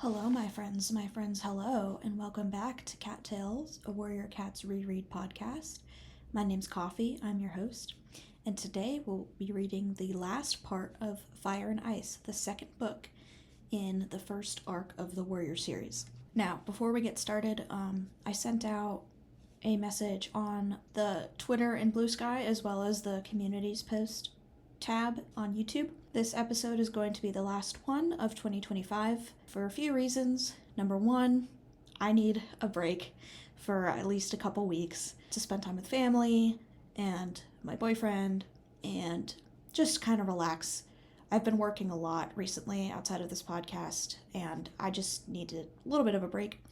Hello, my friends, hello, and welcome back to Cat Tales, a Warrior Cats reread podcast. My name's Coffee, I'm your host, and today we'll be reading the last part of Fire and Ice, the second book in the first arc of the Warrior series. Now, before we get started, I sent out a message on the Twitter and Blue Sky, as well as the communities post tab on YouTube. This episode is going to be the last one of 2025 for a few reasons. Number one, I need a break for at least a couple weeks to spend time with family and my boyfriend and just kind of relax. I've been working a lot recently outside of this podcast and I just needed a little bit of a break.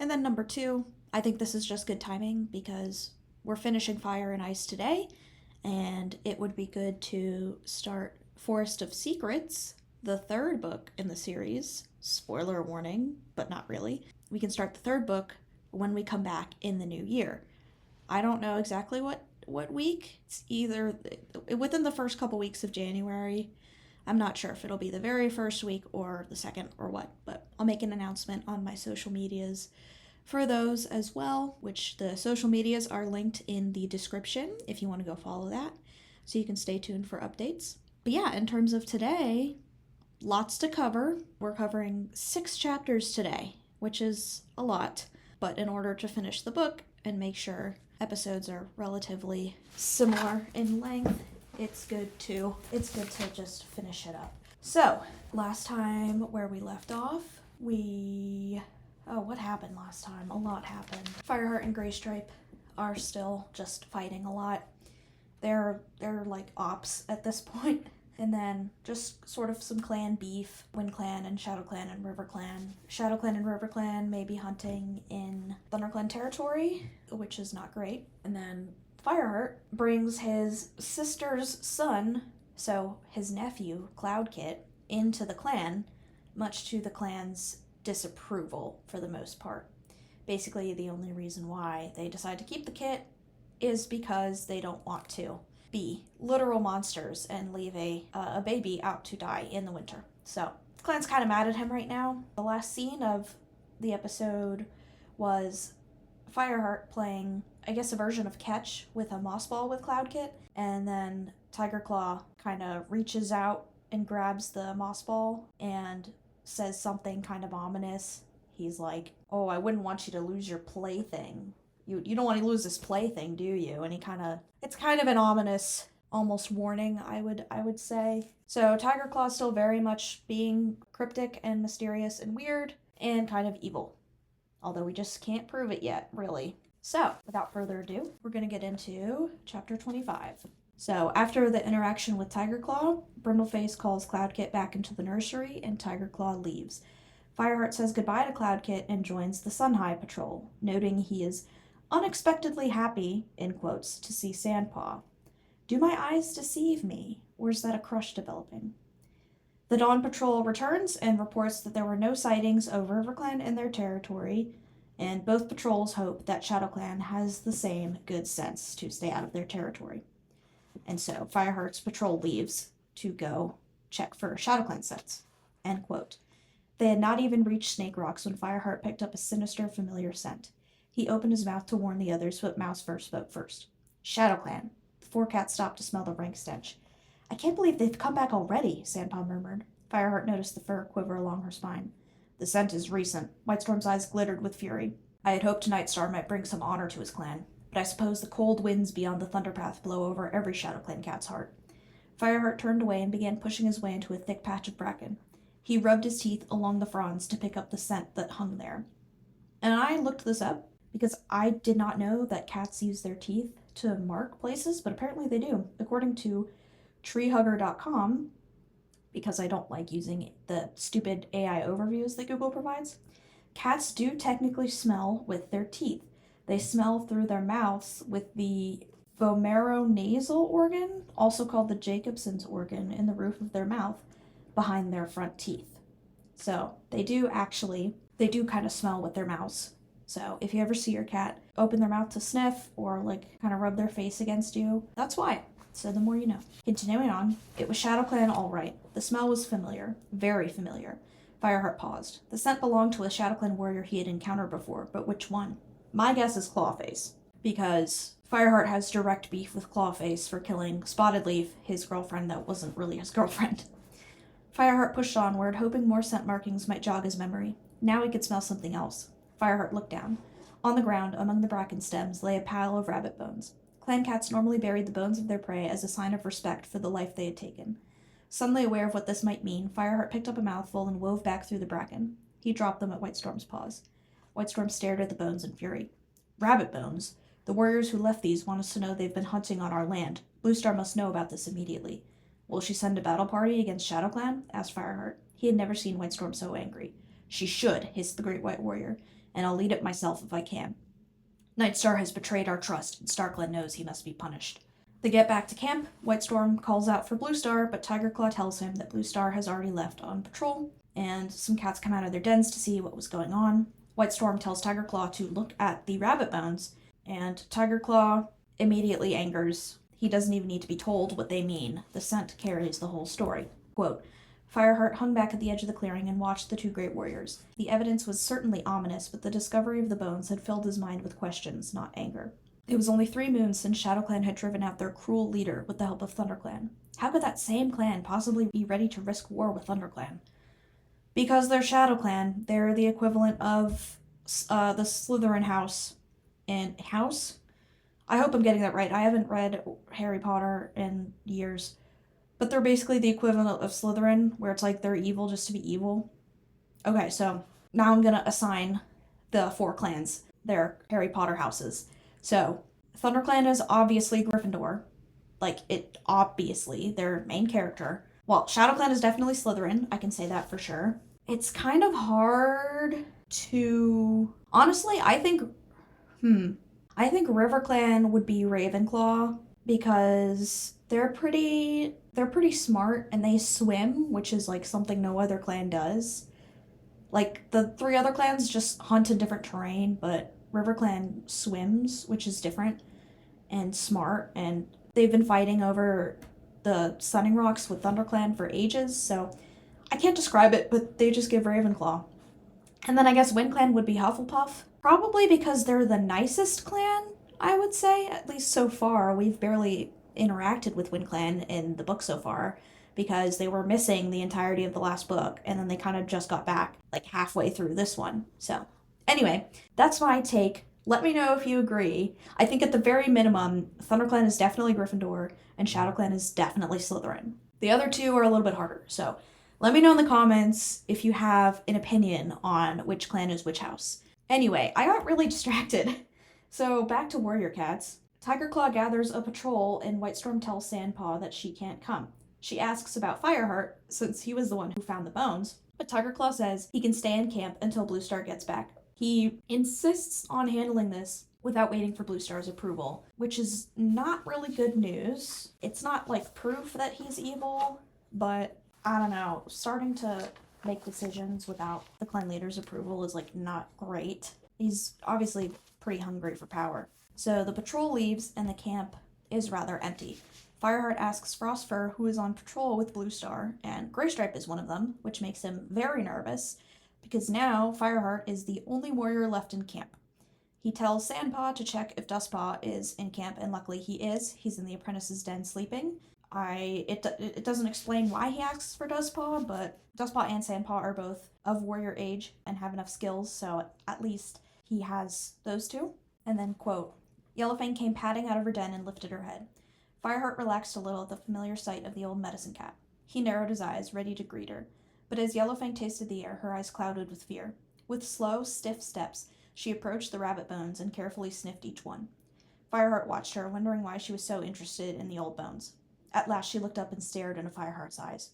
And then number two, I think this is just good timing because we're finishing Fire and Ice today, and it would be good to start Forest of Secrets, the third book in the series. Spoiler warning, but not really. We can start the third book when we come back in the new year. I don't know exactly what week. It's either within the first couple weeks of January. I'm not sure if it'll be the very first week or the second or what, but I'll make an announcement on my social medias for those as well, which the social medias are linked in the description if you want to go follow that, so you can stay tuned for updates. But yeah, in terms of today, lots to cover. We're covering 6 chapters today, which is a lot, but in order to finish the book and make sure episodes are relatively similar in length, it's good to just finish it up. So, last time where we left off, what happened last time? A lot happened. Fireheart and Graystripe are still just fighting a lot. They're like ops at this point. And then just sort of some clan beef. Wind Clan and Shadowclan and River Clan. Shadowclan and River Clan may be hunting in ThunderClan territory, which is not great. And then Fireheart brings his sister's son, so his nephew, Cloudkit, into the clan, much to the clan's disapproval for the most part. Basically, the only reason why they decide to keep the kit is because they don't want to be literal monsters and leave a baby out to die in the winter. So, the clan's kind of mad at him right now. The last scene of the episode was Fireheart playing, I guess, a version of catch with a moss ball with Cloudkit, and then Tigerclaw kind of reaches out and grabs the moss ball and says something kind of ominous. He's like, "Oh, I wouldn't want you to lose your plaything. You don't want to lose this plaything, do you?" And it's kind of an ominous, almost warning, I would say. So Tigerclaw's still very much being cryptic and mysterious and weird and kind of evil. Although we just can't prove it yet, really. So, without further ado, we're going to get into chapter 25. So, after the interaction with Tigerclaw, Brindleface calls Cloudkit back into the nursery, and Tigerclaw leaves. Fireheart says goodbye to Cloudkit and joins the Sunhigh Patrol, noting he is unexpectedly happy, in quotes, to see Sandpaw. "Do my eyes deceive me, or is that a crush developing?" The Dawn Patrol returns and reports that there were no sightings of RiverClan in their territory, and both patrols hope that Shadowclan has the same good sense to stay out of their territory. And so Fireheart's patrol leaves to go check for Shadowclan scents. End quote. They had not even reached Snake Rocks when Fireheart picked up a sinister, familiar scent. He opened his mouth to warn the others, but Mousefur spoke first. "Shadowclan." The 4 cats stopped to smell the rank stench. "I can't believe they've come back already," Sandpaw murmured. Fireheart noticed the fur quiver along her spine. "The scent is recent." Whitestorm's eyes glittered with fury. "I had hoped Nightstar might bring some honor to his clan, but I suppose the cold winds beyond the Thunderpath blow over every Shadowclan cat's heart." Fireheart turned away and began pushing his way into a thick patch of bracken. He rubbed his teeth along the fronds to pick up the scent that hung there. And I looked this up because I did not know that cats use their teeth to mark places, but apparently they do. According to treehugger.com, because I don't like using the stupid AI overviews that Google provides, cats do technically smell with their teeth. They smell through their mouths with the vomeronasal organ, also called the Jacobson's organ, in the roof of their mouth behind their front teeth. So they do kind of smell with their mouths. So if you ever see your cat open their mouth to sniff or like kind of rub their face against you, that's why. So the more you know. Continuing on, it was Shadowclan all right. The smell was familiar, very familiar. Fireheart paused. The scent belonged to a Shadowclan warrior he had encountered before, but which one? My guess is Clawface, because Fireheart has direct beef with Clawface for killing Spotted Leaf, his girlfriend that wasn't really his girlfriend. Fireheart pushed onward, hoping more scent markings might jog his memory. Now he could smell something else. Fireheart looked down. On the ground, among the bracken stems, lay a pile of rabbit bones. Clan cats normally buried the bones of their prey as a sign of respect for the life they had taken. Suddenly aware of what this might mean, Fireheart picked up a mouthful and wove back through the bracken. He dropped them at Whitestorm's paws. Whitestorm stared at the bones in fury. Rabbit bones? The warriors who left these want us to know they've been hunting on our land. Bluestar must know about this immediately. Will she send a battle party against Shadowclan? Asked Fireheart. He had never seen Whitestorm so angry. She should, hissed the great white warrior, and I'll lead it myself if I can. Nightstar has betrayed our trust, and Starkland knows he must be punished. They get back to camp. Whitestorm calls out for Bluestar, but Tigerclaw tells him that Bluestar has already left on patrol, and some cats come out of their dens to see what was going on. Whitestorm tells Tigerclaw to look at the rabbit bones, and Tigerclaw immediately angers. He doesn't even need to be told what they mean. The scent carries the whole story. Quote, Fireheart hung back at the edge of the clearing and watched the two great warriors. The evidence was certainly ominous, but the discovery of the bones had filled his mind with questions, not anger. It was only 3 moons since Shadowclan had driven out their cruel leader with the help of ThunderClan. How could that same clan possibly be ready to risk war with ThunderClan? Because they're ShadowClan, they're the equivalent of the Slytherin house in House? I hope I'm getting that right. I haven't read Harry Potter in years. But they're basically the equivalent of Slytherin, where it's like they're evil just to be evil. Okay, so now I'm gonna assign the 4 clans their Harry Potter houses. So, ThunderClan is obviously Gryffindor. Like, it obviously, their main character. Well, ShadowClan is definitely Slytherin, I can say that for sure. It's kind of hard to... Honestly, I think RiverClan would be Ravenclaw, because they're pretty smart, and they swim, which is like something no other clan does. Like, the 3 other clans just hunt in different terrain, but RiverClan swims, which is different and smart, and they've been fighting over the Sunning Rocks with ThunderClan for ages, so I can't describe it, but they just give Ravenclaw. And then I guess WindClan would be Hufflepuff, probably because they're the nicest clan, I would say, at least so far. We've barely interacted with WindClan in the book so far, because they were missing the entirety of the last book, and then they kind of just got back, like, halfway through this one. So, anyway, that's my take. Let me know if you agree. I think at the very minimum, ThunderClan is definitely Gryffindor, and ShadowClan is definitely Slytherin. The other 2 are a little bit harder, so let me know in the comments if you have an opinion on which clan is which house. Anyway, I got really distracted. So, back to Warrior Cats. Tigerclaw gathers a patrol, and Whitestorm tells Sandpaw that she can't come. She asks about Fireheart, since he was the one who found the bones, but Tigerclaw says he can stay in camp until Bluestar gets back. He insists on handling this without waiting for Bluestar's approval, which is not really good news. It's not, like, proof that he's evil, but I don't know, starting to make decisions without the clan leader's approval is, like, not great. He's obviously pretty hungry for power. So the patrol leaves, and the camp is rather empty. Fireheart asks Frostfur who is on patrol with Bluestar, and Graystripe is one of them, which makes him very nervous, because now Fireheart is the only warrior left in camp. He tells Sandpaw to check if Dustpaw is in camp, and luckily he is. He's in the apprentice's den sleeping. It doesn't explain why he asks for Dustpaw, but Dustpaw and Sandpaw are both of warrior age and have enough skills, so at least he has those 2. And then, quote, Yellowfang came padding out of her den and lifted her head. Fireheart relaxed a little at the familiar sight of the old medicine cat. He narrowed his eyes, ready to greet her. But as Yellowfang tasted the air, her eyes clouded with fear. With slow, stiff steps, she approached the rabbit bones and carefully sniffed each one. Fireheart watched her, wondering why she was so interested in the old bones. At last she looked up and stared into Fireheart's eyes.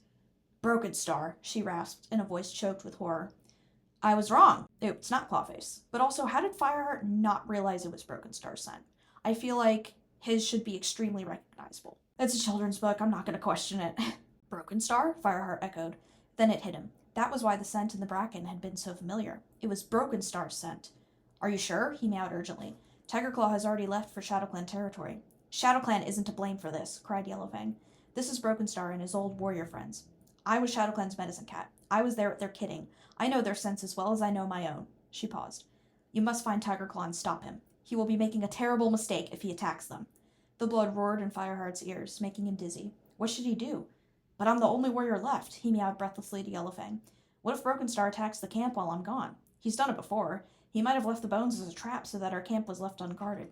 Broken Star, she rasped in a voice choked with horror. I was wrong. It's not Clawface. But also, how did Fireheart not realize it was Broken Star's scent? I feel like his should be extremely recognizable. It's a children's book. I'm not going to question it. Broken Star? Fireheart echoed. Then it hit him. That was why the scent in the bracken had been so familiar. It was Broken Star's scent. Are you sure? He meowed urgently. Tigerclaw has already left for Shadowclan territory. Shadowclan isn't to blame for this, cried Yellowfang. This is Broken Star and his old warrior friends. I was Shadowclan's medicine cat. I was there at their kidding. I know their sense as well as I know my own. She paused. You must find Tigerclaw and stop him. He will be making a terrible mistake if he attacks them. The blood roared in Fireheart's ears, making him dizzy. What should he do? But I'm the only warrior left, he meowed breathlessly to Yellowfang. What if Broken Star attacks the camp while I'm gone? He's done it before. He might have left the bones as a trap so that our camp was left unguarded.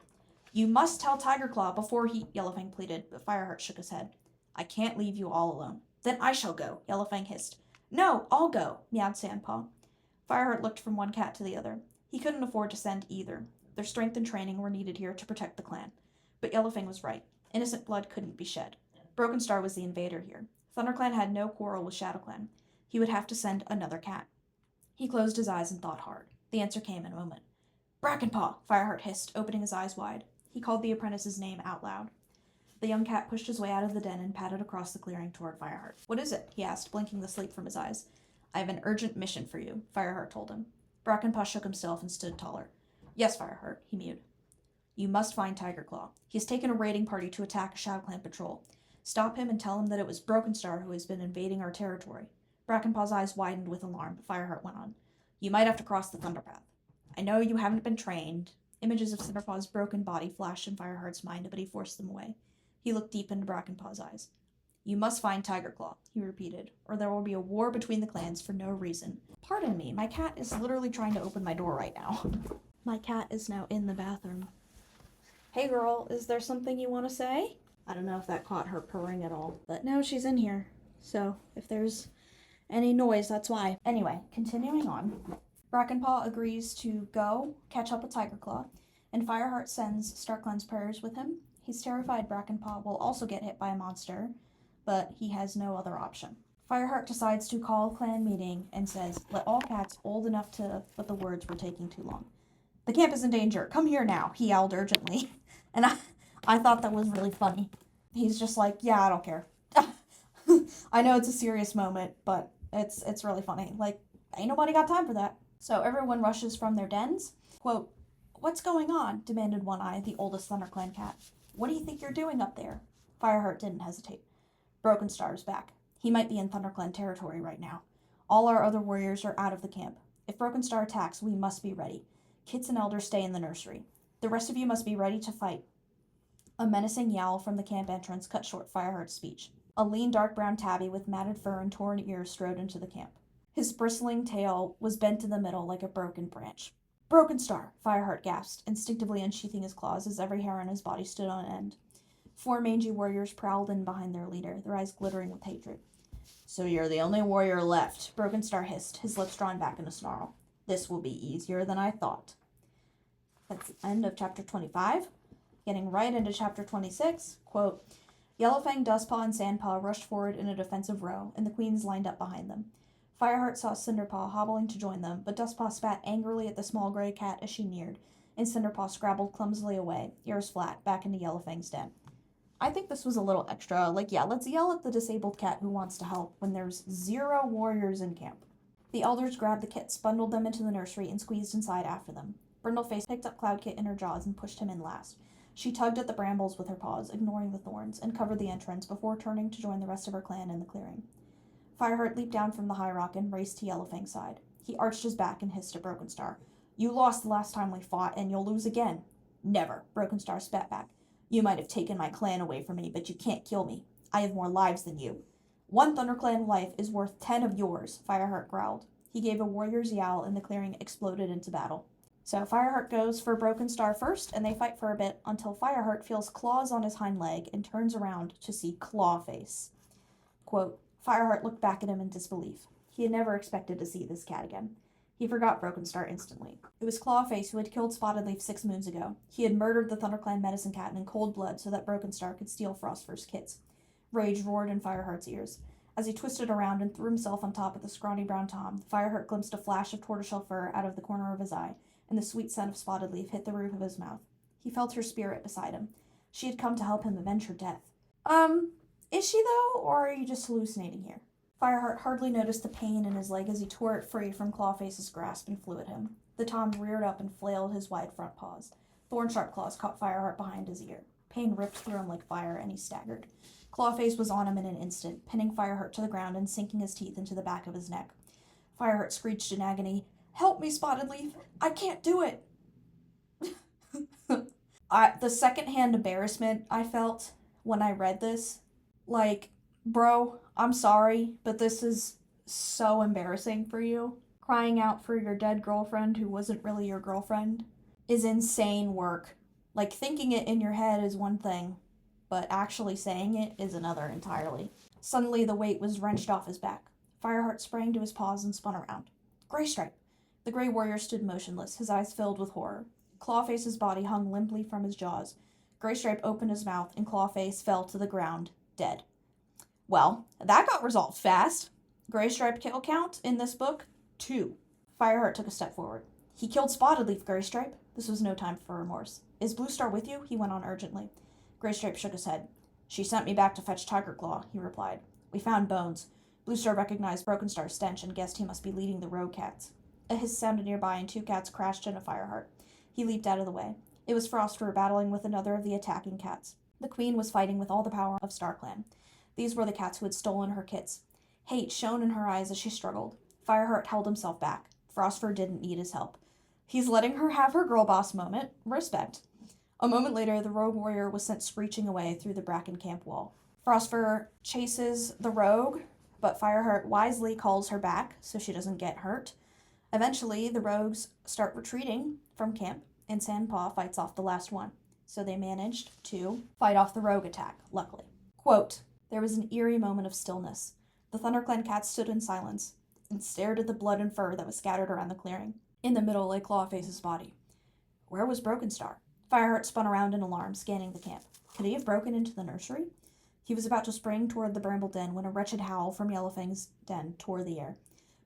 You must tell Tigerclaw before he... Yellowfang pleaded, but Fireheart shook his head. I can't leave you all alone. Then I shall go, Yellowfang hissed. No, I'll go, meowed Sandpaw. Fireheart looked from one cat to the other. He couldn't afford to send either. Their strength and training were needed here to protect the clan. But Yellowfang was right. Innocent blood couldn't be shed. Broken Star was the invader here. ThunderClan had no quarrel with Shadowclan. He would have to send another cat. He closed his eyes and thought hard. The answer came in a moment. Brackenpaw, Fireheart hissed, opening his eyes wide. He called the apprentice's name out loud. The young cat pushed his way out of the den and padded across the clearing toward Fireheart. What is it? He asked, blinking the sleep from his eyes. I have an urgent mission for you, Fireheart told him. Brackenpaw shook himself and stood taller. Yes, Fireheart, he mewed. You must find Tigerclaw. He has taken a raiding party to attack a Shadowclan patrol. Stop him and tell him that it was Broken Star who has been invading our territory. Brackenpaw's eyes widened with alarm, but Fireheart went on. You might have to cross the Thunderpath. I know you haven't been trained. Images of Cinderpaw's broken body flashed in Fireheart's mind, but he forced them away. He looked deep into Brackenpaw's eyes. You must find Tigerclaw, he repeated, or there will be a war between the clans for no reason. Pardon me, my cat is literally trying to open my door right now. My cat is now in the bathroom. Hey girl, is there something you want to say? I don't know if that caught her purring at all, but no, she's in here. So if there's any noise, that's why. Anyway, continuing on. Brackenpaw agrees to go catch up with Tigerclaw, and Fireheart sends StarClan's prayers with him. He's terrified Brackenpaw will also get hit by a monster, but he has no other option. Fireheart decides to call a clan meeting and says, let all cats old enough to... But the words were taking too long. The camp is in danger. Come here now, he yelled urgently. And I thought that was really funny. He's just like, yeah, I don't care. I know it's a serious moment, but it's really funny. Like, ain't nobody got time for that. So everyone rushes from their dens. Quote, what's going on? Demanded One Eye, the oldest ThunderClan cat. What do you think you're doing up there? Fireheart didn't hesitate. Broken Star's back. He might be in ThunderClan territory right now. All our other warriors are out of the camp. If Broken Star attacks, we must be ready. Kids and elders stay in the nursery. The rest of you must be ready to fight. A menacing yowl from the camp entrance cut short Fireheart's speech. A lean dark brown tabby with matted fur and torn ears strode into the camp. His bristling tail was bent in the middle like a broken branch. Broken Star, Fireheart gasped, instinctively unsheathing his claws as every hair on his body stood on end. 4 mangy warriors prowled in behind their leader, their eyes glittering with hatred. So you're the only warrior left, Broken Star hissed, his lips drawn back in a snarl. This will be easier than I thought. That's the end of chapter 25. Getting right into chapter 26, quote, Yellowfang, Dustpaw, and Sandpaw rushed forward in a defensive row, and the queens lined up behind them. Fireheart saw Cinderpaw hobbling to join them, but Dustpaw spat angrily at the small gray cat as she neared, and Cinderpaw scrabbled clumsily away, ears flat, back into Yellowfang's den. I think this was a little extra. Like, yeah, let's yell at the disabled cat who wants to help when there's 0 warriors in camp. The elders grabbed the kits, bundled them into the nursery, and squeezed inside after them. Brindleface picked up Cloudkit in her jaws and pushed him in last. She tugged at the brambles with her paws, ignoring the thorns, and covered the entrance before turning to join the rest of her clan in the clearing. Fireheart leaped down from the high rock and raced to Yellowfang's side. He arched his back and hissed at Broken Star. You lost the last time we fought, and you'll lose again. Never, Broken Star spat back. You might have taken my clan away from me, but you can't kill me. I have more lives than you. 1 ThunderClan life is worth 10 of yours, Fireheart growled. He gave a warrior's yowl, and the clearing exploded into battle. So Fireheart goes for Broken Star first, and they fight for a bit until Fireheart feels claws on his hind leg and turns around to see Clawface. Quote, Fireheart looked back at him in disbelief. He had never expected to see this cat again. He forgot Broken Star instantly. It was Clawface who had killed Spotted Leaf 6 moons ago. He had murdered the ThunderClan medicine cat in cold blood so that Broken Star could steal Frostfur's kits. Rage roared in Fireheart's ears. As he twisted around and threw himself on top of the scrawny brown tom, Fireheart glimpsed a flash of tortoiseshell fur out of the corner of his eye, and the sweet scent of Spotted Leaf hit the roof of his mouth. He felt her spirit beside him. She had come to help him avenge her death. Is she though, or are you just hallucinating here? Fireheart hardly noticed the pain in his leg as he tore it free from Clawface's grasp and flew at him. The tom reared up and flailed his wide front paws. Thorn-sharp claws caught Fireheart behind his ear. Pain ripped through him like fire, and he staggered. Clawface was on him in an instant, pinning Fireheart to the ground and sinking his teeth into the back of his neck. Fireheart screeched in agony. Help me, Spotted Leaf. I can't do it. The secondhand embarrassment I felt when I read this, like, bro, I'm sorry, but this is so embarrassing for you. Crying out for your dead girlfriend who wasn't really your girlfriend is insane work. Like, thinking it in your head is one thing, but actually saying it is another entirely. Suddenly, the weight was wrenched off his back. Fireheart sprang to his paws and spun around. Graystripe! The Grey Warrior stood motionless, his eyes filled with horror. Clawface's body hung limply from his jaws. Graystripe opened his mouth, and Clawface fell to the ground, dead. Well, that got resolved fast. Graystripe kill count in this book, 2. Fireheart took a step forward. He killed Spotted Leaf, Graystripe. This was no time for remorse. Is Bluestar with you? He went on urgently. Graystripe shook his head. She sent me back to fetch Tigerclaw, he replied. We found bones. Bluestar recognized Brokenstar's stench and guessed he must be leading the rogue cats. A hiss sounded nearby, and 2 cats crashed into Fireheart. He leaped out of the way. It was Frostfur battling with another of the attacking cats. The queen was fighting with all the power of StarClan. These were the cats who had stolen her kits. Hate shone in her eyes as she struggled. Fireheart held himself back. Frostfur didn't need his help. He's letting her have her girl boss moment. Respect. A moment later, the rogue warrior was sent screeching away through the bracken camp wall. Frostfur chases the rogue, but Fireheart wisely calls her back so she doesn't get hurt. Eventually, the rogues start retreating from camp, and Sandpaw fights off the last one. So they managed to fight off the rogue attack, luckily. Quote, there was an eerie moment of stillness. The ThunderClan cats stood in silence and stared at the blood and fur that was scattered around the clearing. In the middle lay Clawface's body. Where was Brokenstar? Fireheart spun around in alarm, scanning the camp. Could he have broken into the nursery? He was about to spring toward the bramble den when a wretched howl from Yellowfang's den tore the air.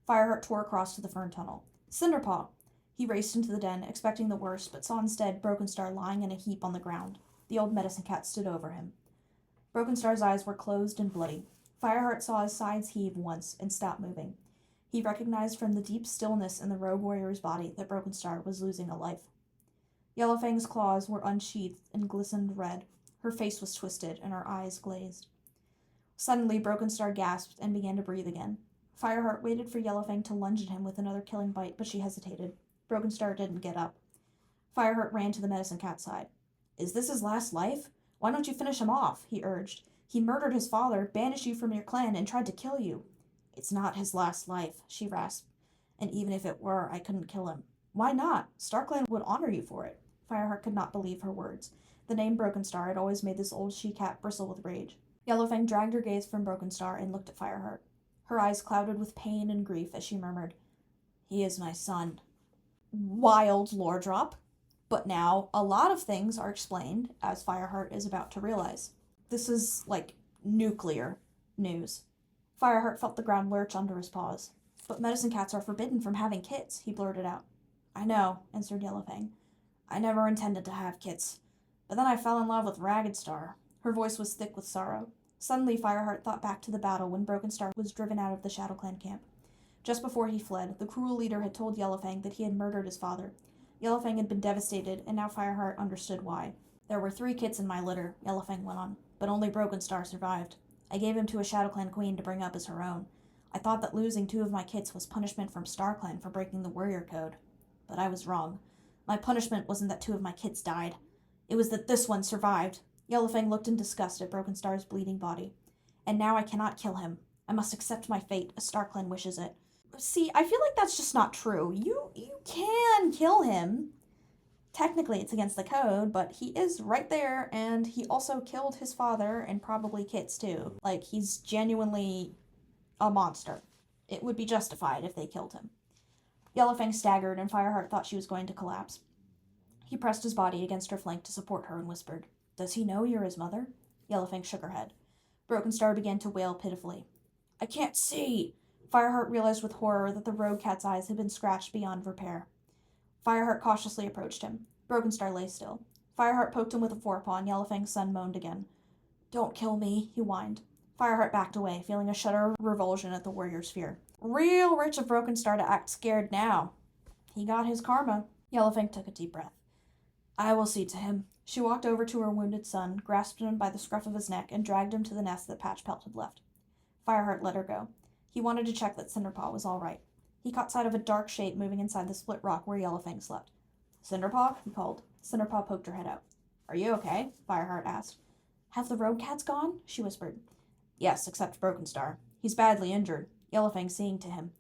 Fireheart tore across to the fern tunnel. Cinderpaw! He raced into the den, expecting the worst, but saw instead Brokenstar lying in a heap on the ground. The old medicine cat stood over him. Brokenstar's eyes were closed and bloody. Fireheart saw his sides heave once and stop moving. He recognized from the deep stillness in the rogue warrior's body that Brokenstar was losing a life. Yellowfang's claws were unsheathed and glistened red. Her face was twisted and her eyes glazed. Suddenly, Brokenstar gasped and began to breathe again. Fireheart waited for Yellowfang to lunge at him with another killing bite, but she hesitated. Brokenstar didn't get up. Fireheart ran to the medicine cat's side. Is this his last life? Why don't you finish him off? He urged. He murdered his father, banished you from your clan, and tried to kill you. It's not his last life, she rasped. And even if it were, I couldn't kill him. Why not? StarClan would honor you for it. Fireheart could not believe her words. The name Brokenstar had always made this old she-cat bristle with rage. Yellowfang dragged her gaze from Brokenstar and looked at Fireheart. Her eyes clouded with pain and grief as she murmured, He is my son. Wild lore drop. But now, a lot of things are explained, as Fireheart is about to realize. This is, like, nuclear news. Fireheart felt the ground lurch under his paws. But medicine cats are forbidden from having kits, he blurted out. I know, answered Yellowfang. I never intended to have kits. But then I fell in love with Ragged Star. Her voice was thick with sorrow. Suddenly, Fireheart thought back to the battle when Brokenstar was driven out of the Shadowclan camp. Just before he fled, the cruel leader had told Yellowfang that he had murdered his father. Yellowfang had been devastated, and now Fireheart understood why. There were 3 kits in my litter, Yellowfang went on, but only Brokenstar survived. I gave him to a Shadowclan queen to bring up as her own. I thought that losing 2 of my kits was punishment from StarClan for breaking the warrior code. But I was wrong. My punishment wasn't that 2 of my kits died. It was that this one survived. Yellowfang looked in disgust at Brokenstar's bleeding body. And now I cannot kill him. I must accept my fate as StarClan wishes it. See, I feel like that's just not true. You can kill him. Technically, it's against the code, but he is right there, and he also killed his father and probably kits too. Like, he's genuinely a monster. It would be justified if they killed him. Yellowfang staggered, and Fireheart thought she was going to collapse. He pressed his body against her flank to support her and whispered, Does he know you're his mother? Yellowfang shook her head. Brokenstar began to wail pitifully. I can't see! Fireheart realized with horror that the rogue cat's eyes had been scratched beyond repair. Fireheart cautiously approached him. Brokenstar lay still. Fireheart poked him with a forepaw, and Yellowfang's son moaned again. Don't kill me, he whined. Fireheart backed away, feeling a shudder of revulsion at the warrior's fear. Real rich of Brokenstar to act scared now. He got his karma. Yellowfang took a deep breath. I will see to him. She walked over to her wounded son, grasped him by the scruff of his neck, and dragged him to the nest that Patchpelt had left. Fireheart let her go. He wanted to check that Cinderpaw was all right. He caught sight of a dark shape moving inside the split rock where Yellowfang slept. Cinderpaw? He called. Cinderpaw poked her head out. Are you okay? Fireheart asked. Have the road cats gone? She whispered. Yes, except Brokenstar. He's badly injured. Yellowfang seeing to him.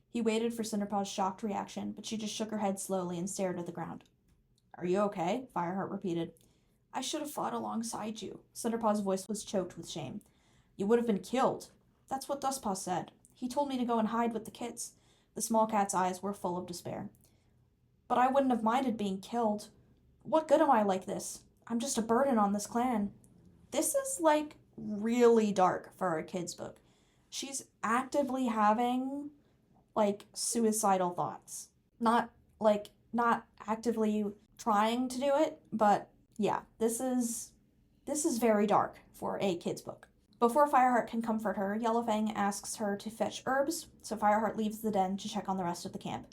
He waited for Cinderpaw's shocked reaction, but she just shook her head slowly and stared at the ground. Are you okay? Fireheart repeated. I should have fought alongside you. Cinderpaw's voice was choked with shame. You would have been killed. That's what Dustpaw said. He told me to go and hide with the kits. The small cat's eyes were full of despair. But I wouldn't have minded being killed. What good am I like this? I'm just a burden on this clan. This is, really dark for a kid's book. She's actively having, suicidal thoughts. Not actively trying to do it, but yeah, this is very dark for a kid's book. Before Fireheart can comfort her, Yellowfang asks her to fetch herbs, so Fireheart leaves the den to check on the rest of the camp,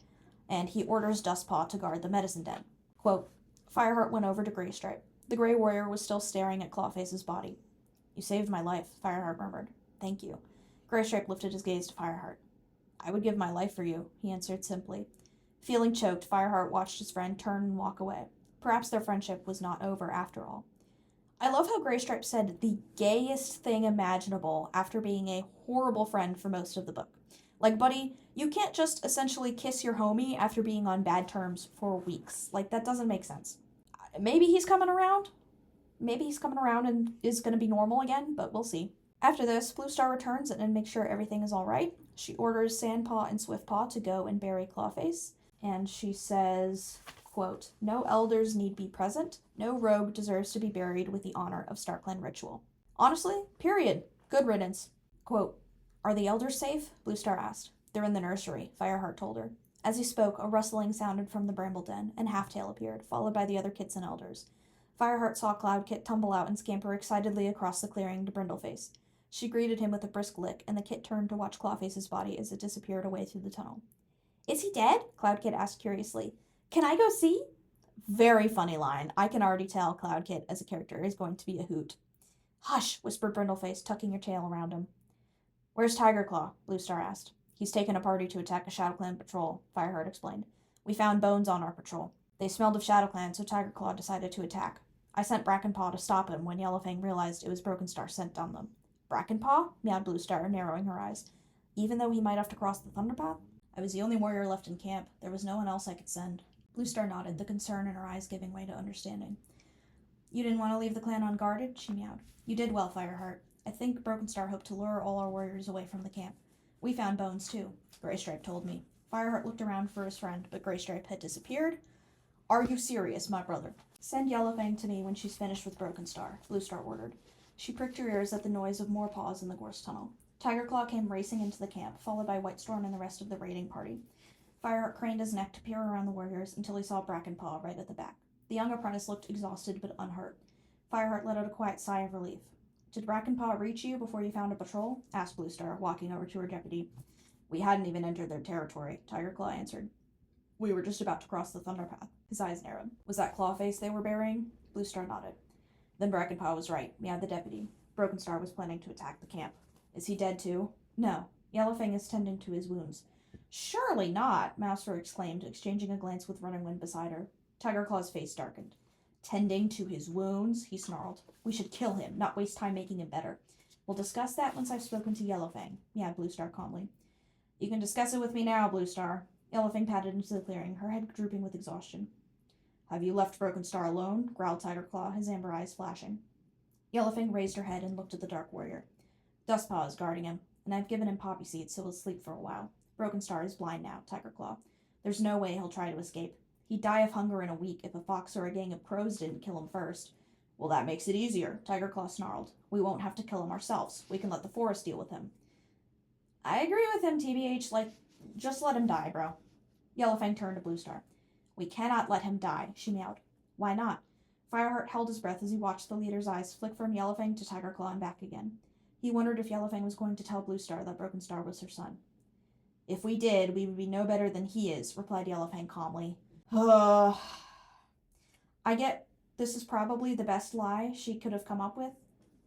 and he orders Dustpaw to guard the medicine den. Quote, Fireheart went over to Graystripe. The Grey Warrior was still staring at Clawface's body. You saved my life, Fireheart murmured. Thank you. Graystripe lifted his gaze to Fireheart. I would give my life for you, he answered simply. Feeling choked, Fireheart watched his friend turn and walk away. Perhaps their friendship was not over after all. I love how Graystripe said the gayest thing imaginable after being a horrible friend for most of the book. Buddy, you can't just essentially kiss your homie after being on bad terms for weeks. That doesn't make sense. Maybe he's coming around. Maybe he's coming around and is going to be normal again, but we'll see. After this, Bluestar returns and makes sure everything is all right. She orders Sandpaw and Swiftpaw to go and bury Clawface, and she says, quote, no elders need be present. No rogue deserves to be buried with the honor of StarClan ritual. Honestly, period. Good riddance. Quote, are the elders safe? Bluestar asked. They're in the nursery, Fireheart told her. As he spoke, a rustling sounded from the bramble den, and Halftail appeared, followed by the other kits and elders. Fireheart saw Cloudkit tumble out and scamper excitedly across the clearing to Brindleface. She greeted him with a brisk lick, and the kit turned to watch Clawface's body as it disappeared away through the tunnel. Is he dead? Cloudkit asked curiously. Can I go see? Very funny line. I can already tell Cloudkit as a character is going to be a hoot. Hush, whispered Brindleface, tucking her tail around him. Where's Tigerclaw? Bluestar asked. He's taken a party to attack a Shadowclan patrol, Fireheart explained. We found bones on our patrol. They smelled of Shadowclan, so Tigerclaw decided to attack. I sent Brackenpaw to stop him when Yellowfang realized it was Brokenstar sent on them. Brackenpaw? Meowed Bluestar, narrowing her eyes. Even though he might have to cross the Thunderpath? I was the only warrior left in camp. There was no one else I could send. Bluestar nodded, the concern in her eyes giving way to understanding. You didn't want to leave the clan unguarded? She meowed. You did well, Fireheart. I think Brokenstar hoped to lure all our warriors away from the camp. We found bones, too, Graystripe told me. Fireheart looked around for his friend, but Graystripe had disappeared. Are you serious, my brother? Send Yellowfang to me when she's finished with Brokenstar, Bluestar ordered. She pricked her ears at the noise of more paws in the gorse tunnel. Tigerclaw came racing into the camp, followed by Whitestorm and the rest of the raiding party. Fireheart craned his neck to peer around the warriors until he saw Brackenpaw right at the back. The young apprentice looked exhausted but unhurt. Fireheart let out a quiet sigh of relief. Did Brackenpaw reach you before you found a patrol? Asked Bluestar, walking over to her deputy. We hadn't even entered their territory, Tigerclaw answered. We were just about to cross the Thunderpath. His eyes narrowed. Was that Clawface they were burying? Bluestar nodded. Then Brackenpaw was right, meowed the deputy. Brokenstar was planning to attack the camp. Is he dead too? No. Yellowfang is tending to his wounds. Surely not, Mousefur exclaimed, exchanging a glance with Running Wind beside her. Tigerclaw's face darkened. Tending to his wounds, he snarled. We should kill him, not waste time making him better. We'll discuss that once I've spoken to Yellowfang, meowed Bluestar calmly. You can discuss it with me now, Bluestar. Yellowfang padded into the clearing, her head drooping with exhaustion. Have you left Brokenstar alone? Growled Tigerclaw, his amber eyes flashing. Yellowfang raised her head and looked at the Dark Warrior. Dustpaw is guarding him, and I've given him poppy seeds so he'll sleep for a while. Brokenstar is blind now, Tigerclaw. There's no way he'll try to escape. He'd die of hunger in a week if a fox or a gang of crows didn't kill him first. Well, that makes it easier, Tigerclaw snarled. We won't have to kill him ourselves. We can let the forest deal with him. I agree with him, TBH. Just let him die, bro. Yellowfang turned to Bluestar. We cannot let him die, she meowed. Why not? Fireheart held his breath as he watched the leader's eyes flick from Yellowfang to Tigerclaw and back again. He wondered if Yellowfang was going to tell Bluestar that Brokenstar was her son. If we did, we would be no better than he is, replied Yellowfang calmly. I get this is probably the best lie she could have come up with,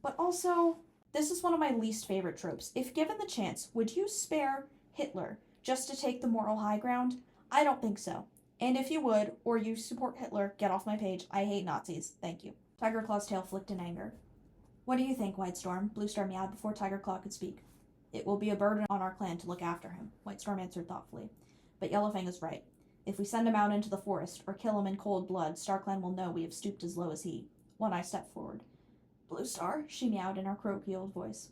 but also, this is one of my least favorite tropes. If given the chance, would you spare Hitler Just to take the moral high ground? I don't think so. And if you would, or you support Hitler, get off my page. I hate Nazis. Thank you. Tigerclaw's tail flicked in anger. What do you think, Whitestorm? Bluestar meowed before Tigerclaw could speak. It will be a burden on our clan to look after him, Whitestorm answered thoughtfully. But Yellowfang is right. If we send him out into the forest, or kill him in cold blood, StarClan will know we have stooped as low as he. One Eye stepped forward. Bluestar, she meowed in her croaky old voice.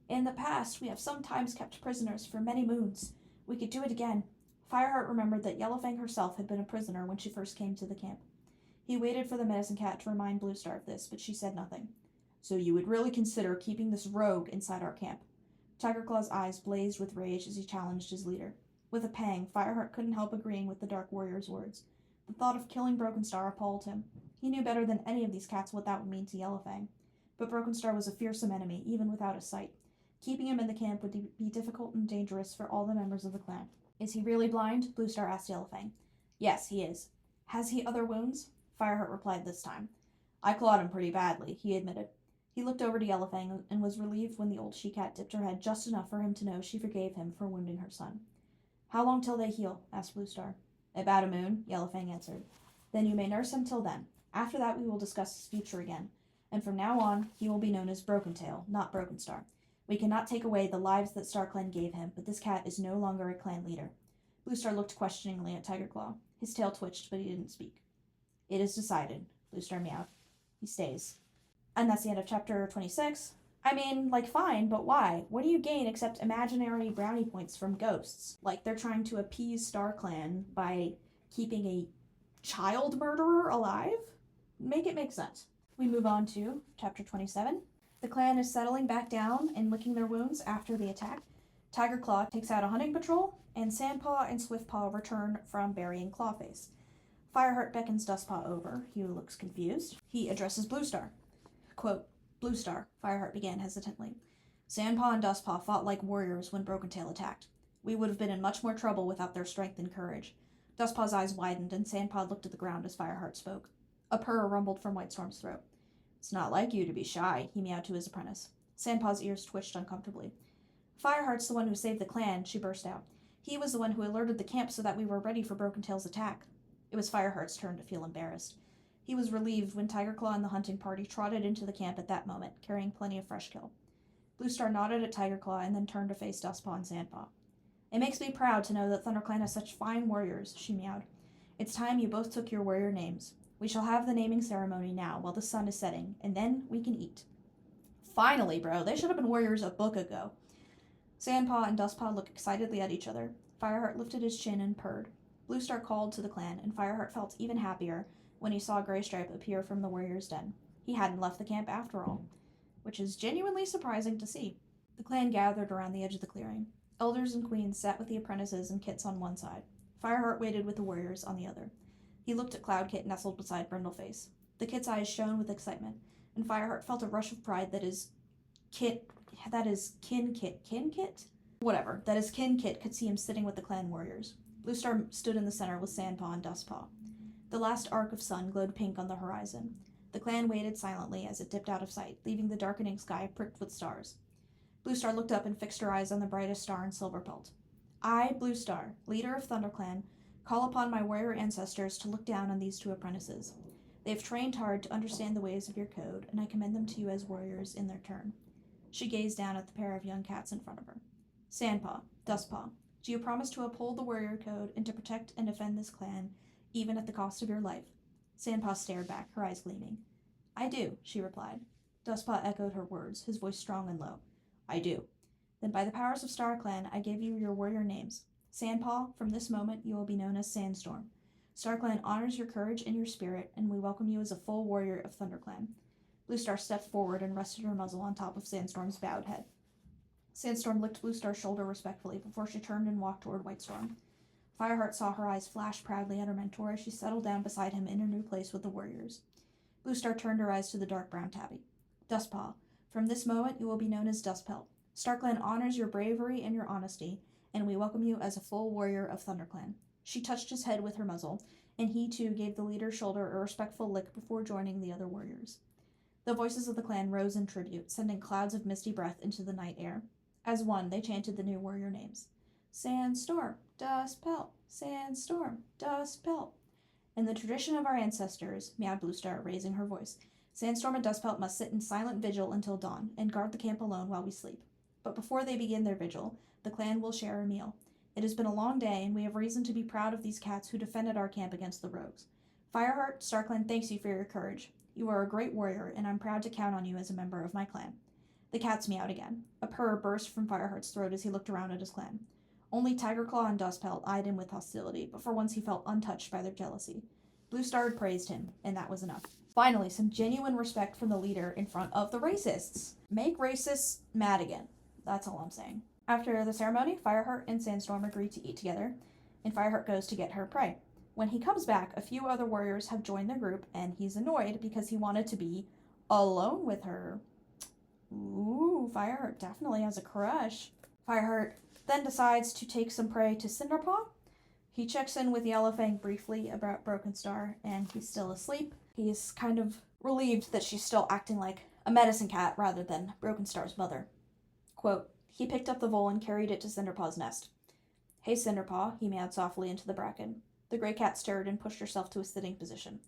In the past, we have sometimes kept prisoners for many moons. We could do it again. Fireheart remembered that Yellowfang herself had been a prisoner when she first came to the camp. He waited for the medicine cat to remind Bluestar of this, but she said nothing. So you would really consider keeping this rogue inside our camp? Tigerclaw's eyes blazed with rage as he challenged his leader. With a pang, Fireheart couldn't help agreeing with the Dark Warrior's words. The thought of killing Brokenstar appalled him. He knew better than any of these cats what that would mean to Yellowfang. But Brokenstar was a fearsome enemy, even without a sight. Keeping him in the camp would be difficult and dangerous for all the members of the clan. Is he really blind? Bluestar asked Yellowfang. Yes, he is. Has he other wounds? Fireheart replied this time. I clawed him pretty badly, he admitted. He looked over to Yellowfang and was relieved when the old she-cat dipped her head just enough for him to know she forgave him for wounding her son. How long till they heal? Asked Bluestar. About a moon, Yellowfang answered. Then you may nurse him till then. After that we will discuss his future again. And from now on, he will be known as Brokentail, not Brokenstar. We cannot take away the lives that StarClan gave him, but this cat is no longer a clan leader. Bluestar looked questioningly at Tigerclaw. His tail twitched, but he didn't speak. It is decided, Bluestar meowed. He stays. And that's the end of chapter 26. I mean, fine, but why? What do you gain except imaginary brownie points from ghosts? They're trying to appease StarClan by keeping a child murderer alive? Make it make sense. We move on to chapter 27. The clan is settling back down and licking their wounds after the attack. Tigerclaw takes out a hunting patrol, and Sandpaw and Swiftpaw return from burying Clawface. Fireheart beckons Dustpaw over. He looks confused. He addresses Bluestar. Quote, Bluestar, Fireheart began hesitantly. Sandpaw and Dustpaw fought like warriors when Brokentail attacked. We would have been in much more trouble without their strength and courage. Dustpaw's eyes widened, and Sandpaw looked at the ground as Fireheart spoke. A purr rumbled from Whitestorm's throat. It's not like you to be shy, he meowed to his apprentice. Sandpaw's ears twitched uncomfortably. Fireheart's the one who saved the clan, she burst out. He was the one who alerted the camp so that we were ready for Brokentail's attack. It was Fireheart's turn to feel embarrassed. He was relieved when Tigerclaw and the hunting party trotted into the camp at that moment, carrying plenty of fresh kill. Bluestar nodded at Tigerclaw and then turned to face Dustpaw and Sandpaw. It makes me proud to know that ThunderClan has such fine warriors, she meowed. It's time you both took your warrior names. We shall have the naming ceremony now while the sun is setting, and then we can eat. Finally, bro, they should have been warriors a book ago. Sandpaw and Dustpaw looked excitedly at each other. Fireheart lifted his chin and purred. Bluestar called to the clan, and Fireheart felt even happier when he saw Graystripe appear from the warrior's den. He hadn't left the camp after all, which is genuinely surprising to see. The clan gathered around the edge of the clearing. Elders and queens sat with the apprentices and kits on one side. Fireheart waited with the warriors on the other. He looked at Cloudkit nestled beside Brindleface. The kit's eyes shone with excitement, and Fireheart felt a rush of pride that his kin kit could see him sitting with the clan warriors. Bluestar stood in the center with Sandpaw and Dustpaw. The last arc of sun glowed pink on the horizon. The clan waited silently as it dipped out of sight, leaving the darkening sky pricked with stars. Bluestar looked up and fixed her eyes on the brightest star in Silverpelt. I, Bluestar, leader of ThunderClan, call upon my warrior ancestors to look down on these two apprentices. They have trained hard to understand the ways of your code, and I commend them to you as warriors in their turn. She gazed down at the pair of young cats in front of her. Sandpaw, Dustpaw, do you promise to uphold the warrior code and to protect and defend this clan, even at the cost of your life? Sandpaw stared back, her eyes gleaming. I do, she replied. Dustpaw echoed her words, his voice strong and low. I do. Then by the powers of StarClan, I give you your warrior names. Sandpaw, from this moment you will be known as Sandstorm. StarClan honors your courage and your spirit, and we welcome you as a full warrior of ThunderClan. Bluestar stepped forward and rested her muzzle on top of Sandstorm's bowed head. Sandstorm licked Bluestar's shoulder respectfully before she turned and walked toward Whitestorm. Fireheart saw her eyes flash proudly at her mentor as she settled down beside him in her new place with the warriors. Bluestar turned her eyes to the dark brown tabby. Dustpaw, from this moment you will be known as Dustpelt. StarClan honors your bravery and your honesty, and we welcome you as a full warrior of ThunderClan. She touched his head with her muzzle, and he too gave the leader's shoulder a respectful lick before joining the other warriors. The voices of the clan rose in tribute, sending clouds of misty breath into the night air. As one, they chanted the new warrior names. Sandstorm, dust pelt. Sandstorm, dust pelt. In the tradition of our ancestors, meowed Bluestar, raising her voice, Sandstorm and Dustpelt must sit in silent vigil until dawn and guard the camp alone while we sleep. But before they begin their vigil, the clan will share a meal. It has been a long day, and we have reason to be proud of these cats who defended our camp against the rogues. Fireheart, StarClan thanks you for your courage. You are a great warrior, and I'm proud to count on you as a member of my clan. The cats meowed again. A purr burst from Fireheart's throat as he looked around at his clan. Only Tigerclaw and Dustpelt eyed him with hostility, but for once he felt untouched by their jealousy. Bluestar had praised him, and that was enough. Finally, some genuine respect from the leader in front of the racists. Make racists mad again. That's all I'm saying. After the ceremony, Fireheart and Sandstorm agree to eat together, and Fireheart goes to get her prey. When he comes back, a few other warriors have joined their group, and he's annoyed because he wanted to be alone with her. Ooh, Fireheart definitely has a crush. Fireheart then decides to take some prey to Cinderpaw. He checks in with Yellowfang briefly about Broken Star, and he's still asleep. He's kind of relieved that she's still acting like a medicine cat rather than Broken Star's mother. Quote, he picked up the vole and carried it to Cinderpaw's nest. Hey, Cinderpaw, he meowed softly into the bracken. The gray cat stirred and pushed herself to a sitting position.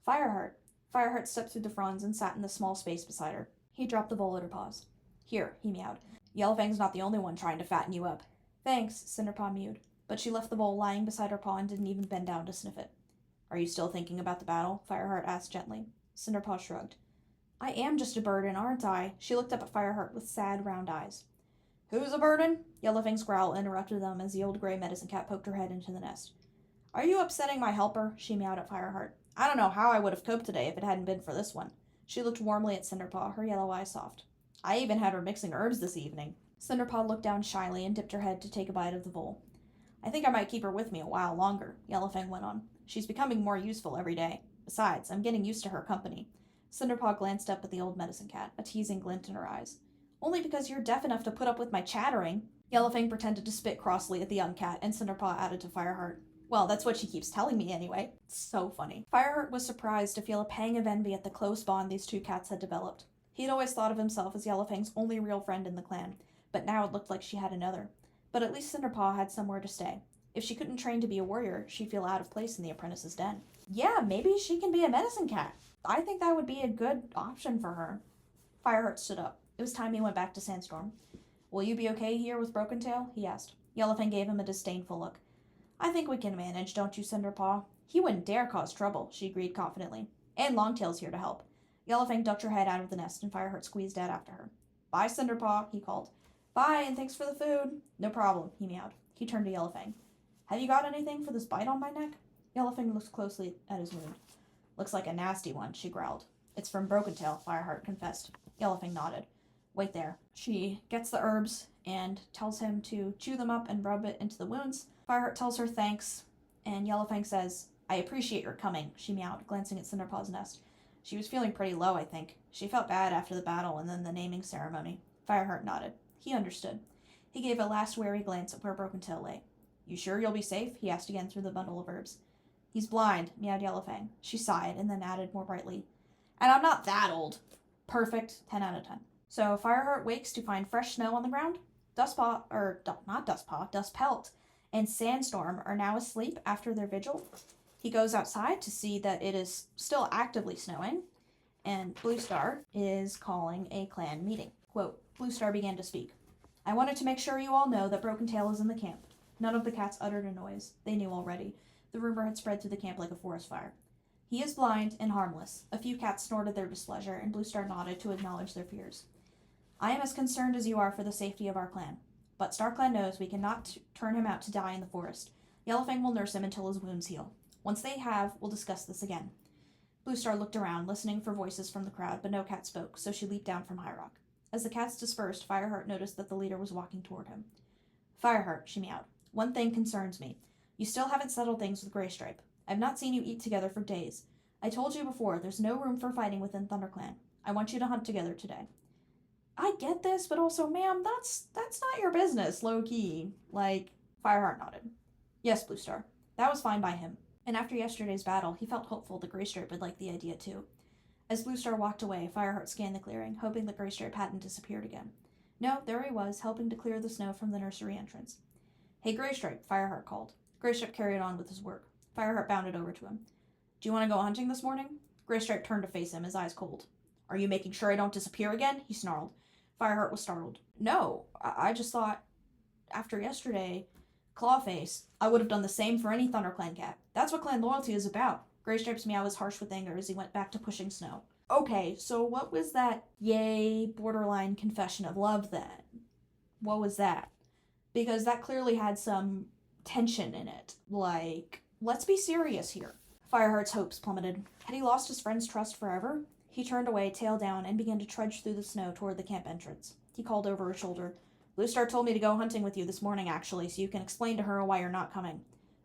Fireheart. Fireheart stepped through the fronds and sat in the small space beside her. He dropped the vole at her paws. Here, he meowed. Yellowfang's not the only one trying to fatten you up. Thanks, Cinderpaw mewed, but she left the vole lying beside her paw and didn't even bend down to sniff it. Are you still thinking about the battle? Fireheart asked gently. Cinderpaw shrugged. I am just a burden, aren't I? She looked up at Fireheart with sad, round eyes. Who's a burden? Yellowfang's growl interrupted them as the old gray medicine cat poked her head into the nest. Are you upsetting my helper? She meowed at Fireheart. I don't know how I would have coped today if it hadn't been for this one. She looked warmly at Cinderpaw, her yellow eyes soft. I even had her mixing herbs this evening. Cinderpaw looked down shyly and dipped her head to take a bite of the vole. I think I might keep her with me a while longer, Yellowfang went on. She's becoming more useful every day. Besides, I'm getting used to her company. Cinderpaw glanced up at the old medicine cat, a teasing glint in her eyes. Only because you're deaf enough to put up with my chattering. Yellowfang pretended to spit crossly at the young cat, and Cinderpaw added to Fireheart. Well, that's what she keeps telling me anyway. It's so funny. Fireheart was surprised to feel a pang of envy at the close bond these two cats had developed. He'd always thought of himself as Yellowfang's only real friend in the clan, but now it looked like she had another. But at least Cinderpaw had somewhere to stay. If she couldn't train to be a warrior, she'd feel out of place in the apprentice's den. Yeah, maybe she can be a medicine cat. I think that would be a good option for her. Fireheart stood up. It was time he went back to Sandstorm. Will you be okay here with Broken Tail? He asked. Yellowfang gave him a disdainful look. I think we can manage, don't you, Cinderpaw? He wouldn't dare cause trouble, she agreed confidently. And Longtail's here to help. Yellowfang ducked her head out of the nest, and Fireheart squeezed out after her. Bye, Cinderpaw, he called. Bye, and thanks for the food. No problem, he meowed. He turned to Yellowfang. Have you got anything for this bite on my neck? Yellowfang looked closely at his wound. Looks like a nasty one, she growled. It's from Broken Tail, Fireheart confessed. Yellowfang nodded. Wait there. She gets the herbs and tells him to chew them up and rub it into the wounds. Fireheart tells her thanks, and Yellowfang says, I appreciate your coming, she meowed, glancing at Cinderpaw's nest. She was feeling pretty low, I think. She felt bad after the battle and then the naming ceremony. Fireheart nodded. He understood. He gave a last wary glance at where Broken Tail lay. You sure you'll be safe? He asked again through the bundle of herbs. He's blind, meowed Yellowfang. She sighed and then added more brightly. And I'm not that old. Perfect. 10 out of 10. So Fireheart wakes to find fresh snow on the ground. Dustpelt, and Sandstorm are now asleep after their vigil. He goes outside to see that it is still actively snowing, and Bluestar is calling a clan meeting. Quote, Bluestar began to speak. I wanted to make sure you all know that Broken Tail is in the camp. None of the cats uttered a noise. They knew already. The rumor had spread through the camp like a forest fire. He is blind and harmless. A few cats snorted their displeasure, and Bluestar nodded to acknowledge their fears. I am as concerned as you are for the safety of our clan. But StarClan knows we cannot turn him out to die in the forest. Yellowfang will nurse him until his wounds heal. Once they have, we'll discuss this again. Bluestar looked around, listening for voices from the crowd, but no cat spoke, so she leaped down from High Rock. As the cats dispersed, Fireheart noticed that the leader was walking toward him. Fireheart, she meowed. One thing concerns me. You still haven't settled things with Graystripe. I've not seen you eat together for days. I told you before, there's no room for fighting within ThunderClan. I want you to hunt together today. I get this, but also, ma'am, that's not your business, low-key. Fireheart nodded. Yes, Bluestar. That was fine by him. And after yesterday's battle, he felt hopeful that Graystripe would like the idea too. As Bluestar walked away, Fireheart scanned the clearing, hoping that Graystripe hadn't disappeared again. No, there he was, helping to clear the snow from the nursery entrance. Hey, Graystripe, Fireheart called. Graystripe carried on with his work. Fireheart bounded over to him. Do you want to go hunting this morning? Graystripe turned to face him, his eyes cold. Are you making sure I don't disappear again? He snarled. Fireheart was startled. No, I just thought, after yesterday, Clawface, I would have done the same for any ThunderClan cat. That's what clan loyalty is about. Graystripe's meow was harsh with anger as he went back to pushing snow. Okay, so what was that yay borderline confession of love then? What was that? Because that clearly had some tension in it. Like, let's be serious here. Fireheart's hopes plummeted. Had he lost his friend's trust forever? He turned away, tail down, and began to trudge through the snow toward the camp entrance. He called over his shoulder. Bluestar told me to go hunting with you this morning, actually, so you can explain to her why you're not coming.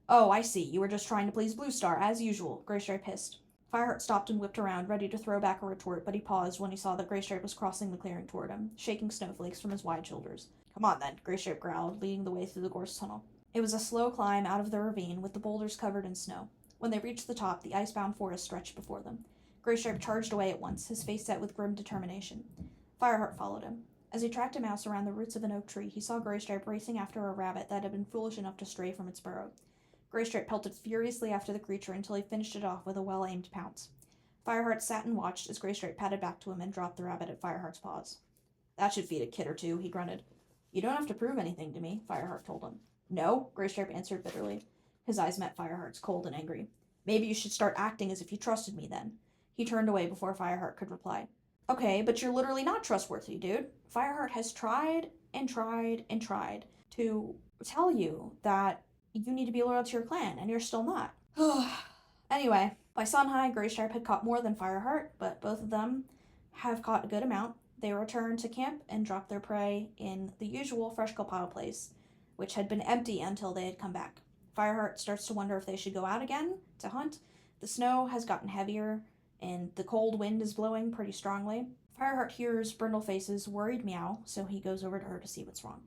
Oh, I see. You were just trying to please Bluestar, as usual, Graystripe hissed. Fireheart stopped and whipped around, ready to throw back a retort, but he paused when he saw that Graystripe was crossing the clearing toward him, shaking snowflakes from his wide shoulders. Come on, then, Graystripe growled, leading the way through the gorse tunnel. It was a slow climb out of the ravine, with the boulders covered in snow. When they reached the top, the icebound forest stretched before them. Graystripe charged away at once, his face set with grim determination. Fireheart followed him. As he tracked a mouse around the roots of an oak tree, he saw Graystripe racing after a rabbit that had been foolish enough to stray from its burrow. Graystripe pelted furiously after the creature until he finished it off with a well-aimed pounce. Fireheart sat and watched as Graystripe padded back to him and dropped the rabbit at Fireheart's paws. That should feed a kid or two, he grunted. You don't have to prove anything to me, Fireheart told him. No, Graystripe answered bitterly. His eyes met Fireheart's, cold and angry. Maybe you should start acting as if you trusted me then. He turned away before Fireheart could reply. Okay, but you're literally not trustworthy, dude. Fireheart has tried and tried and tried to tell you that you need to be loyal to your clan, and you're still not. Anyway, by Sunhigh, Graystripe had caught more than Fireheart, but both of them have caught a good amount. They returned to camp and dropped their prey in the usual fresh pile place, which had been empty until they had come back. Fireheart starts to wonder if they should go out again to hunt. The snow has gotten heavier, and the cold wind is blowing pretty strongly. Fireheart hears Brindleface's worried meow, so he goes over to her to see what's wrong.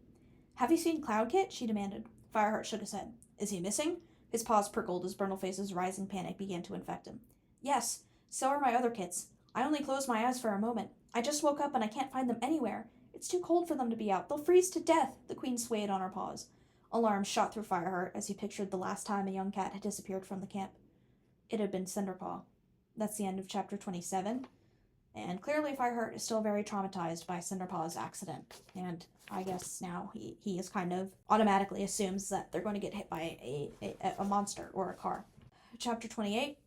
Have you seen Cloudkit? She demanded. Fireheart shook his head. Is he missing? His paws prickled as Brindleface's rising panic began to infect him. Yes, so are my other kits. I only closed my eyes for a moment. I just woke up and I can't find them anywhere. It's too cold for them to be out. They'll freeze to death. The queen swayed on her paws. Alarm shot through Fireheart as he pictured the last time a young cat had disappeared from the camp. It had been Cinderpaw. That's the end of chapter 27. And clearly Fireheart is still very traumatized by Cinderpaw's accident. And I guess now he is kind of automatically assumes that they're going to get hit by a monster or a car. Chapter 28.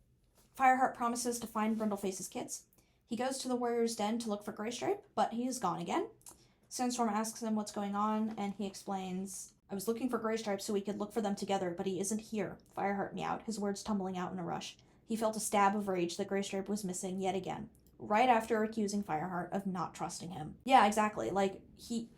Fireheart promises to find Brindleface's kits. He goes to the warrior's den to look for Graystripe, but he is gone again. Sandstorm asks him what's going on, and he explains, I was looking for Graystripe so we could look for them together, but he isn't here. Fireheart meowed, his words tumbling out in a rush. He felt a stab of rage that Graystripe was missing yet again, right after accusing Fireheart of not trusting him. Yeah, exactly. Like,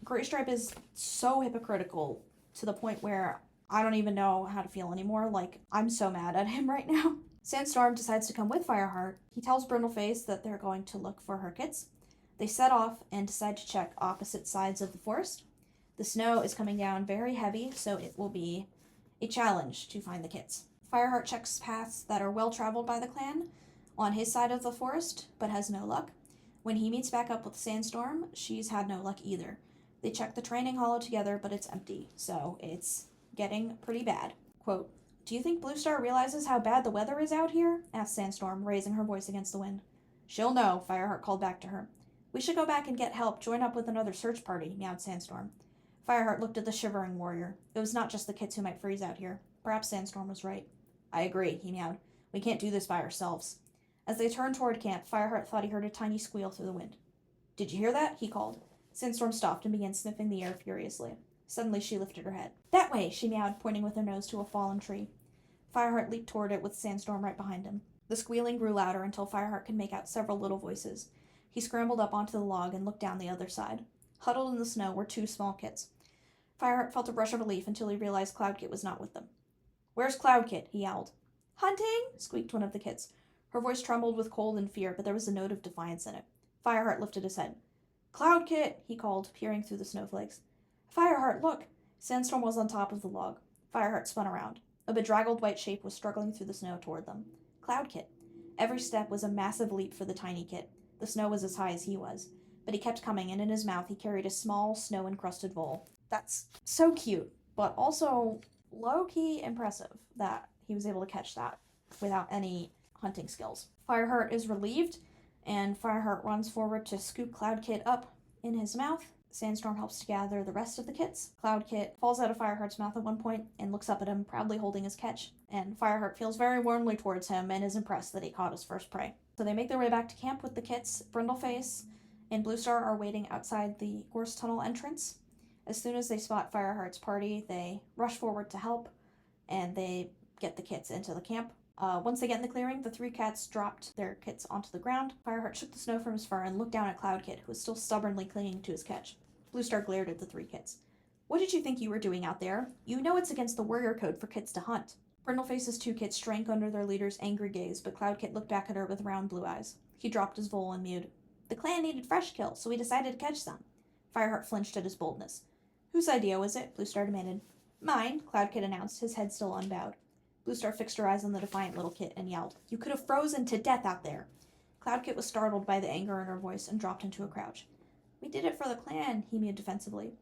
Graystripe is so hypocritical to the point where I don't even know how to feel anymore. Like, I'm so mad at him right now. Sandstorm decides to come with Fireheart. He tells Brindleface that they're going to look for her kits. They set off and decide to check opposite sides of the forest. The snow is coming down very heavy, so it will be a challenge to find the kits. Fireheart checks paths that are well traveled by the clan on his side of the forest, but has no luck. When he meets back up with Sandstorm, she's had no luck either. They check the training hollow together, but it's empty, so it's getting pretty bad. Quote, do you think Bluestar realizes how bad the weather is out here? Asked Sandstorm, raising her voice against the wind. She'll know, Fireheart called back to her. We should go back and get help, join up with another search party, meowed Sandstorm. Fireheart looked at the shivering warrior. It was not just the kits who might freeze out here. Perhaps Sandstorm was right. I agree, he meowed. We can't do this by ourselves. As they turned toward camp, Fireheart thought he heard a tiny squeal through the wind. Did you hear that? He called. Sandstorm stopped and began sniffing the air furiously. Suddenly she lifted her head. That way, she meowed, pointing with her nose to a fallen tree. Fireheart leaped toward it with Sandstorm right behind him. The squealing grew louder until Fireheart could make out several little voices. He scrambled up onto the log and looked down the other side. Huddled in the snow were two small kits. Fireheart felt a rush of relief until he realized Cloudkit was not with them. Where's Cloudkit? He yowled. Hunting? Squeaked one of the kits. Her voice trembled with cold and fear, but there was a note of defiance in it. Fireheart lifted his head. Cloudkit, he called, peering through the snowflakes. Fireheart, look! Sandstorm was on top of the log. Fireheart spun around. A bedraggled white shape was struggling through the snow toward them. Cloudkit. Every step was a massive leap for the tiny kit. The snow was as high as he was. But he kept coming, and in his mouth he carried a small, snow-encrusted bowl. That's so cute. but also low-key impressive that he was able to catch that without any hunting skills. Fireheart is relieved, and Fireheart runs forward to scoop Cloudkit up in his mouth. Sandstorm helps to gather the rest of the kits. Cloudkit falls out of Fireheart's mouth at one point and looks up at him, proudly holding his catch, and Fireheart feels very warmly towards him and is impressed that he caught his first prey. So they make their way back to camp with the kits. Brindleface and Bluestar are waiting outside the Gorse Tunnel entrance. As soon as they spot Fireheart's party, they rush forward to help, and they get the kits into the camp. Once they get in the clearing, the 3 cats dropped their kits onto the ground. Fireheart shook the snow from his fur and looked down at Cloudkit, who was still stubbornly clinging to his catch. Bluestar glared at the 3 kits. "What did you think you were doing out there? You know it's against the warrior code for kits to hunt." Brindleface's 2 kits shrank under their leader's angry gaze, but Cloudkit looked back at her with round blue eyes. He dropped his vole and mewed. "The clan needed fresh kills, so we decided to catch some." Fireheart flinched at his boldness. "Whose idea was it?" Bluestar demanded. "Mine," Cloudkit announced, his head still unbowed. Bluestar fixed her eyes on the defiant little kit and yelled, "You could have frozen to death out there!" Cloudkit was startled by the anger in her voice and dropped into a crouch. "We did it for the clan," he mewed defensively.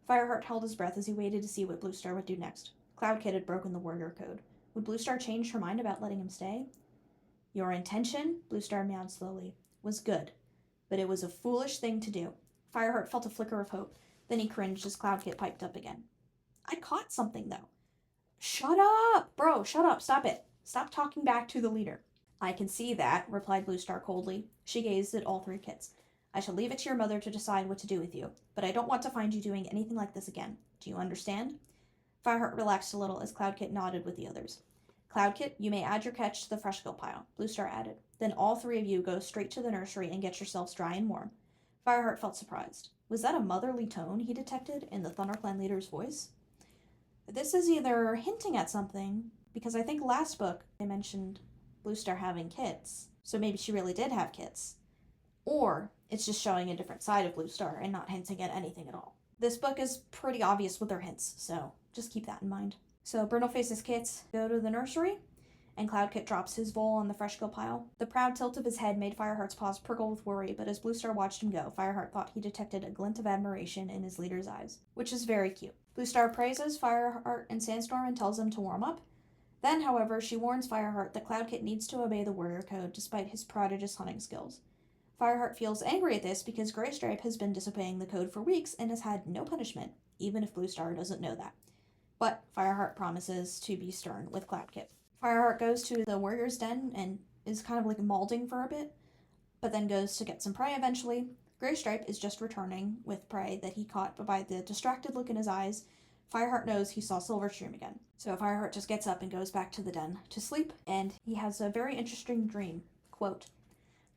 Fireheart held his breath as he waited to see what Bluestar would do next. Cloudkit had broken the warrior code. Would Bluestar change her mind about letting him stay? "Your intention," Bluestar meowed slowly, "was good, but it was a foolish thing to do." Fireheart felt a flicker of hope. Then he cringed as Cloudkit piped up again. "I caught something, though." "Shut up! Bro, shut up. Stop it. Stop talking back to the leader." "I can see that," replied Bluestar coldly. She gazed at all 3 kits. "I shall leave it to your mother to decide what to do with you, but I don't want to find you doing anything like this again. Do you understand?" Fireheart relaxed a little as Cloudkit nodded with the others. "Cloudkit, you may add your catch to the fresh kill pile," Bluestar added. "Then all 3 of you go straight to the nursery and get yourselves dry and warm." Fireheart felt surprised. Was that a motherly tone he detected in the ThunderClan leader's voice? This is either hinting at something, because I think last book they mentioned Bluestar having kits, so maybe she really did have kits. Or it's just showing a different side of Bluestar and not hinting at anything at all. This book is pretty obvious with their hints, so just keep that in mind. So Brindleface's kits go to the nursery, and Cloudkit drops his vole on the fresh kill pile. The proud tilt of his head made Fireheart's paws prickle with worry, but as Bluestar watched him go, Fireheart thought he detected a glint of admiration in his leader's eyes, which is very cute. Bluestar praises Fireheart and Sandstorm and tells them to warm up. Then, however, she warns Fireheart that Cloudkit needs to obey the warrior code despite his prodigious hunting skills. Fireheart feels angry at this because Graystripe has been disobeying the code for weeks and has had no punishment, even if Bluestar doesn't know that. But Fireheart promises to be stern with Cloudkit. Fireheart goes to the warrior's den and is kind of like mauling for a bit, but then goes to get some prey eventually. Graystripe is just returning with prey that he caught, but by the distracted look in his eyes, Fireheart knows he saw Silverstream again. So Fireheart just gets up and goes back to the den to sleep, and he has a very interesting dream. Quote,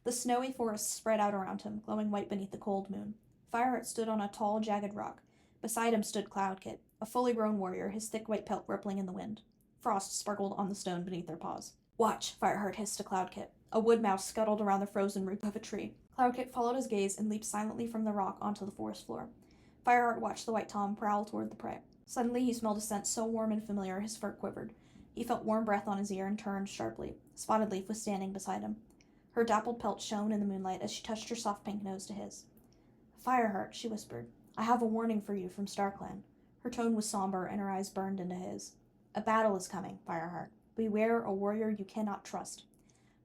"The snowy forest spread out around him, glowing white beneath the cold moon. Fireheart stood on a tall, jagged rock. Beside him stood Cloudkit, a fully grown warrior, his thick white pelt rippling in the wind. Frost sparkled on the stone beneath their paws. Watch, Fireheart hissed to Cloudkit. A wood mouse scuttled around the frozen root of a tree. Cloudkit followed his gaze and leaped silently from the rock onto the forest floor. Fireheart watched the white tom prowl toward the prey. Suddenly he smelled a scent so warm and familiar his fur quivered. He felt warm breath on his ear and turned sharply. Spotted Leaf was standing beside him. Her dappled pelt shone in the moonlight as she touched her soft pink nose to his. "Fireheart," she whispered, "I have a warning for you from StarClan." Her tone was somber and her eyes burned into his. "A battle is coming, Fireheart. Beware a warrior you cannot trust."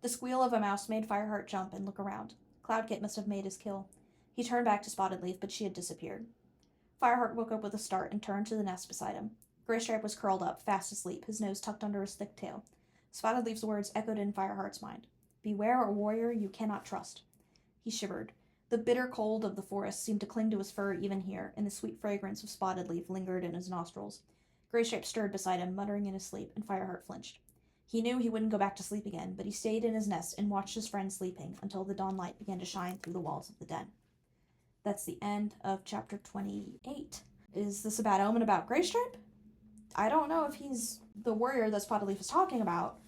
The squeal of a mouse made Fireheart jump and look around. Cloudkit must have made his kill. He turned back to Spotted Leaf, but she had disappeared. Fireheart woke up with a start and turned to the nest beside him. Graystripe was curled up, fast asleep, his nose tucked under his thick tail. Spotted Leaf's words echoed in Fireheart's mind. "Beware a warrior you cannot trust." He shivered. The bitter cold of the forest seemed to cling to his fur even here, and the sweet fragrance of Spotted Leaf lingered in his nostrils. Graystripe stirred beside him, muttering in his sleep, and Fireheart flinched. He knew he wouldn't go back to sleep again, but he stayed in his nest and watched his friend sleeping until the dawn light began to shine through the walls of the den. That's the end of chapter 28. Is this a bad omen about Graystripe? I don't know if he's the warrior that Spotted Leaf is talking about.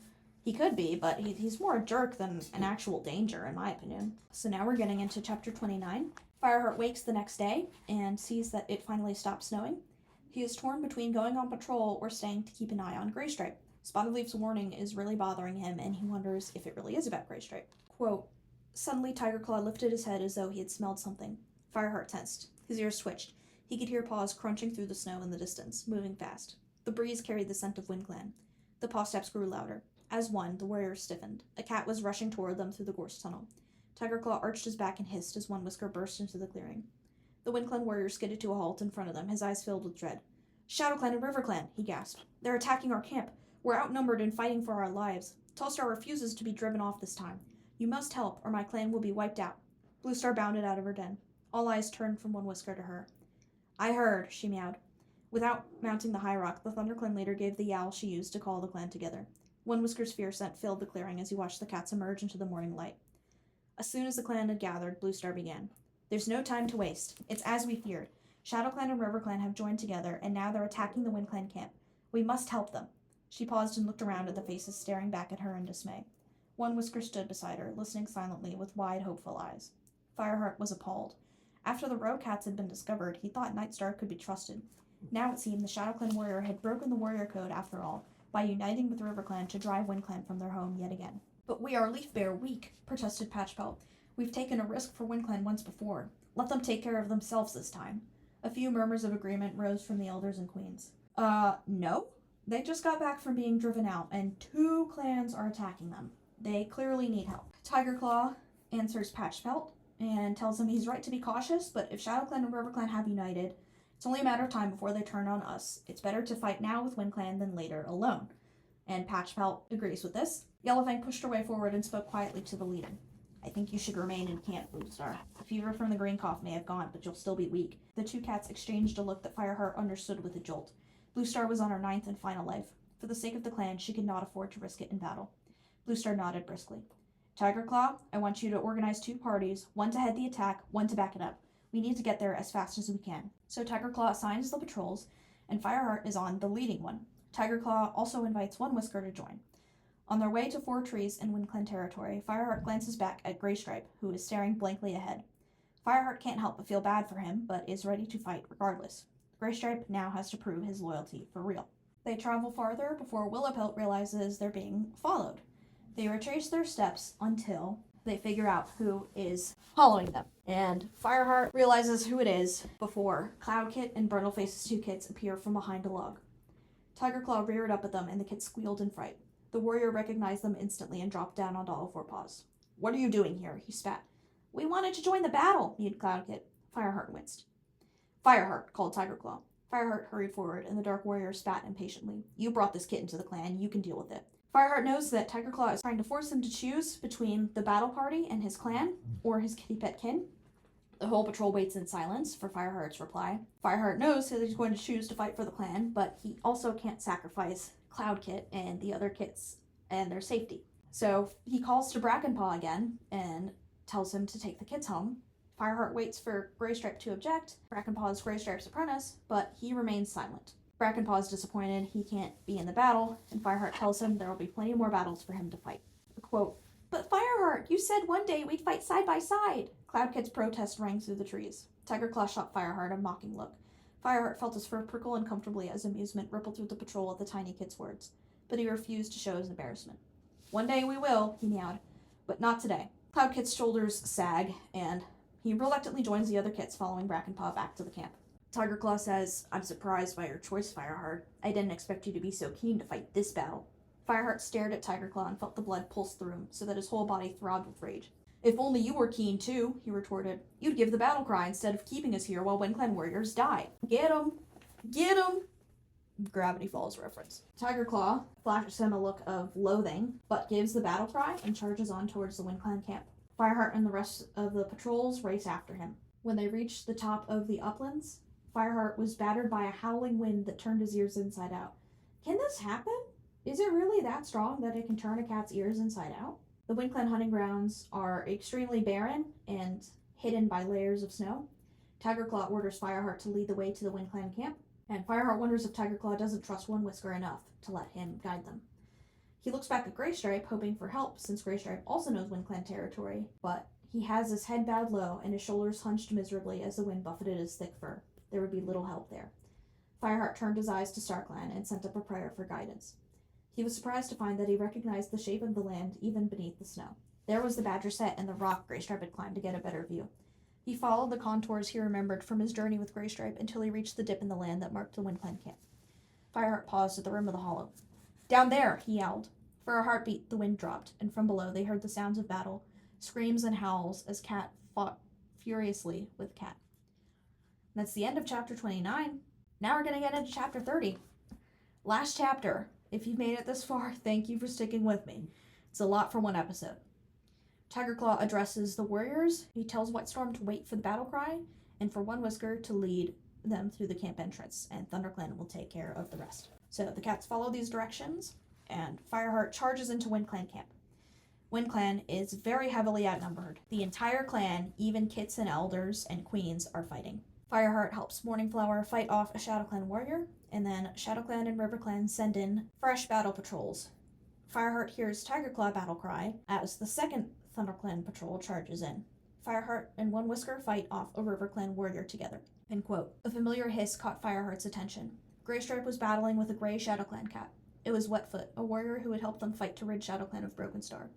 He could be, but he's more a jerk than an actual danger, in my opinion. So now we're getting into chapter 29. Fireheart wakes the next day and sees that it finally stopped snowing. He is torn between going on patrol or staying to keep an eye on Graystripe. Spotted Leaf's warning is really bothering him, and he wonders if it really is about Graystripe. Quote, suddenly Tigerclaw lifted his head as though he had smelled something. Fireheart tensed. His ears twitched. He could hear paws crunching through the snow in the distance, moving fast. The breeze carried the scent of WindClan. The paw steps grew louder. As one, the warriors stiffened. A cat was rushing toward them through the gorse tunnel. Tigerclaw arched his back and hissed as One Whisker burst into the clearing. The WindClan warrior skidded to a halt in front of them, his eyes filled with dread. Shadowclan and RiverClan, he gasped. They're attacking our camp. We're outnumbered and fighting for our lives. Tallstar refuses to be driven off this time. You must help, or my clan will be wiped out. Bluestar bounded out of her den. All eyes turned from One Whisker to her. I heard, she meowed. Without mounting the high rock, the ThunderClan leader gave the yowl she used to call the clan together. One Whisker's fear scent filled the clearing as he watched the cats emerge into the morning light. As soon as the clan had gathered, Bluestar began. There's no time to waste. It's as we feared. Shadowclan and RiverClan have joined together, and now they're attacking the WindClan camp. We must help them. She paused and looked around at the faces staring back at her in dismay. One Whisker stood beside her, listening silently with wide, hopeful eyes. Fireheart was appalled. After the row cats had been discovered, he thought Nightstar could be trusted. Now it seemed the Shadowclan warrior had broken the warrior code after all, by uniting with RiverClan to drive WindClan from their home yet again. But we are Leafbear weak, protested Patchpelt. We've taken a risk for WindClan once before. Let them take care of themselves this time. A few murmurs of agreement rose from the elders and queens. No? They just got back from being driven out, and 2 clans are attacking them. They clearly need help. Tigerclaw answers Patchpelt and tells him he's right to be cautious, but if Shadowclan and RiverClan have united, it's only a matter of time before they turn on us. It's better to fight now with WindClan than later alone. And Patchpelt agrees with this. Yellowfang pushed her way forward and spoke quietly to the leader. I think you should remain in camp, Bluestar. The fever from the green cough may have gone, but you'll still be weak. The 2 cats exchanged a look that Fireheart understood with a jolt. Bluestar was on her 9th and final life. For the sake of the clan, she could not afford to risk it in battle. Bluestar nodded briskly. Tigerclaw, I want you to organize 2 parties, one to head the attack, one to back it up. We need to get there as fast as we can. So Tigerclaw assigns the patrols, and Fireheart is on the leading one. Tigerclaw also invites One Whisker to join. On their way to 4 trees in WindClan territory, Fireheart glances back at Graystripe, who is staring blankly ahead. Fireheart can't help but feel bad for him, but is ready to fight regardless. Graystripe now has to prove his loyalty for real. They travel farther before Willowpelt realizes they're being followed. They retrace their steps until they figure out who is following them. And Fireheart realizes who it is before Cloudkit and Brundleface's 2 kits appear from behind a log. Tigerclaw reared up at them and the kits squealed in fright. The warrior recognized them instantly and dropped down onto all 4 paws. What are you doing here? He spat. We wanted to join the battle, mewed Cloudkit. Fireheart winced. Fireheart, called Tigerclaw. Fireheart hurried forward, and the dark warrior spat impatiently. You brought this kit into the clan. You can deal with it. Fireheart knows that Tigerclaw is trying to force him to choose between the battle party and his clan, or his kitty pet kin. The whole patrol waits in silence for Fireheart's reply. Fireheart knows that he's going to choose to fight for the clan, but he also can't sacrifice Cloudkit and the other kits and their safety. So he calls to Brackenpaw again and tells him to take the kits home. Fireheart waits for Graystripe to object. Brackenpaw is Graystripe's apprentice, but he remains silent. Brackenpaw is disappointed he can't be in the battle, and Fireheart tells him there will be plenty more battles for him to fight. Quote, But Fireheart, you said one day we'd fight side by side. Cloudkit's protest rang through the trees. Tigerclaw shot Fireheart a mocking look. Fireheart felt his fur prickle uncomfortably as amusement rippled through the patrol at the tiny kit's words, but he refused to show his embarrassment. One day we will, he meowed, but not today. Cloudkit's shoulders sag, and he reluctantly joins the other kits, following Brackenpaw back to the camp. Tigerclaw says, I'm surprised by your choice, Fireheart. I didn't expect you to be so keen to fight this battle. Fireheart stared at Tigerclaw and felt the blood pulse through him, so that his whole body throbbed with rage. If only you were keen, too, he retorted. You'd give the battle cry instead of keeping us here while WindClan warriors die. Get 'em! Get 'em! Gravity Falls reference. Tigerclaw flashes him a look of loathing, but gives the battle cry and charges on towards the WindClan camp. Fireheart and the rest of the patrols race after him. When they reached the top of the uplands, Fireheart was battered by a howling wind that turned his ears inside out. Can this happen? Is it really that strong that it can turn a cat's ears inside out? The WindClan hunting grounds are extremely barren and hidden by layers of snow. Tigerclaw orders Fireheart to lead the way to the WindClan camp, and Fireheart wonders if Tigerclaw doesn't trust One Whisker enough to let him guide them. He looks back at Graystripe, hoping for help, since Graystripe also knows WindClan territory, but he has his head bowed low and his shoulders hunched miserably as the wind buffeted his thick fur. There would be little help there. Fireheart turned his eyes to Starclan and sent up a prayer for guidance. He was surprised to find that he recognized the shape of the land even beneath the snow. There was the badger set and the rock Graystripe had climbed to get a better view. He followed the contours he remembered from his journey with Graystripe until he reached the dip in the land that marked the WindClan camp. Fireheart paused at the rim of the hollow. "Down there!" he yelled. For a heartbeat, the wind dropped, and from below they heard the sounds of battle, screams and howls as Cat fought furiously with Cat. That's the end of chapter 29. Now we're going to get into chapter 30. Last chapter. If you've made it this far, thank you for sticking with me. It's a lot for one episode. Tigerclaw addresses the warriors. He tells Whitestorm to wait for the battle cry, and for One Whisker to lead them through the camp entrance, and ThunderClan will take care of the rest. So the cats follow these directions, and Fireheart charges into WindClan camp. WindClan is very heavily outnumbered. The entire clan, even kits and elders and queens, are fighting. Fireheart helps Morningflower fight off a Shadowclan warrior, and then Shadowclan and RiverClan send in fresh battle patrols. Fireheart hears Tigerclaw battle cry as the second ThunderClan patrol charges in. Fireheart and One Whisker fight off a RiverClan warrior together. End quote. A familiar hiss caught Fireheart's attention. Graystripe was battling with a gray Shadowclan cat. It was Wetfoot, a warrior who had helped them fight to rid Shadowclan of Brokenstar.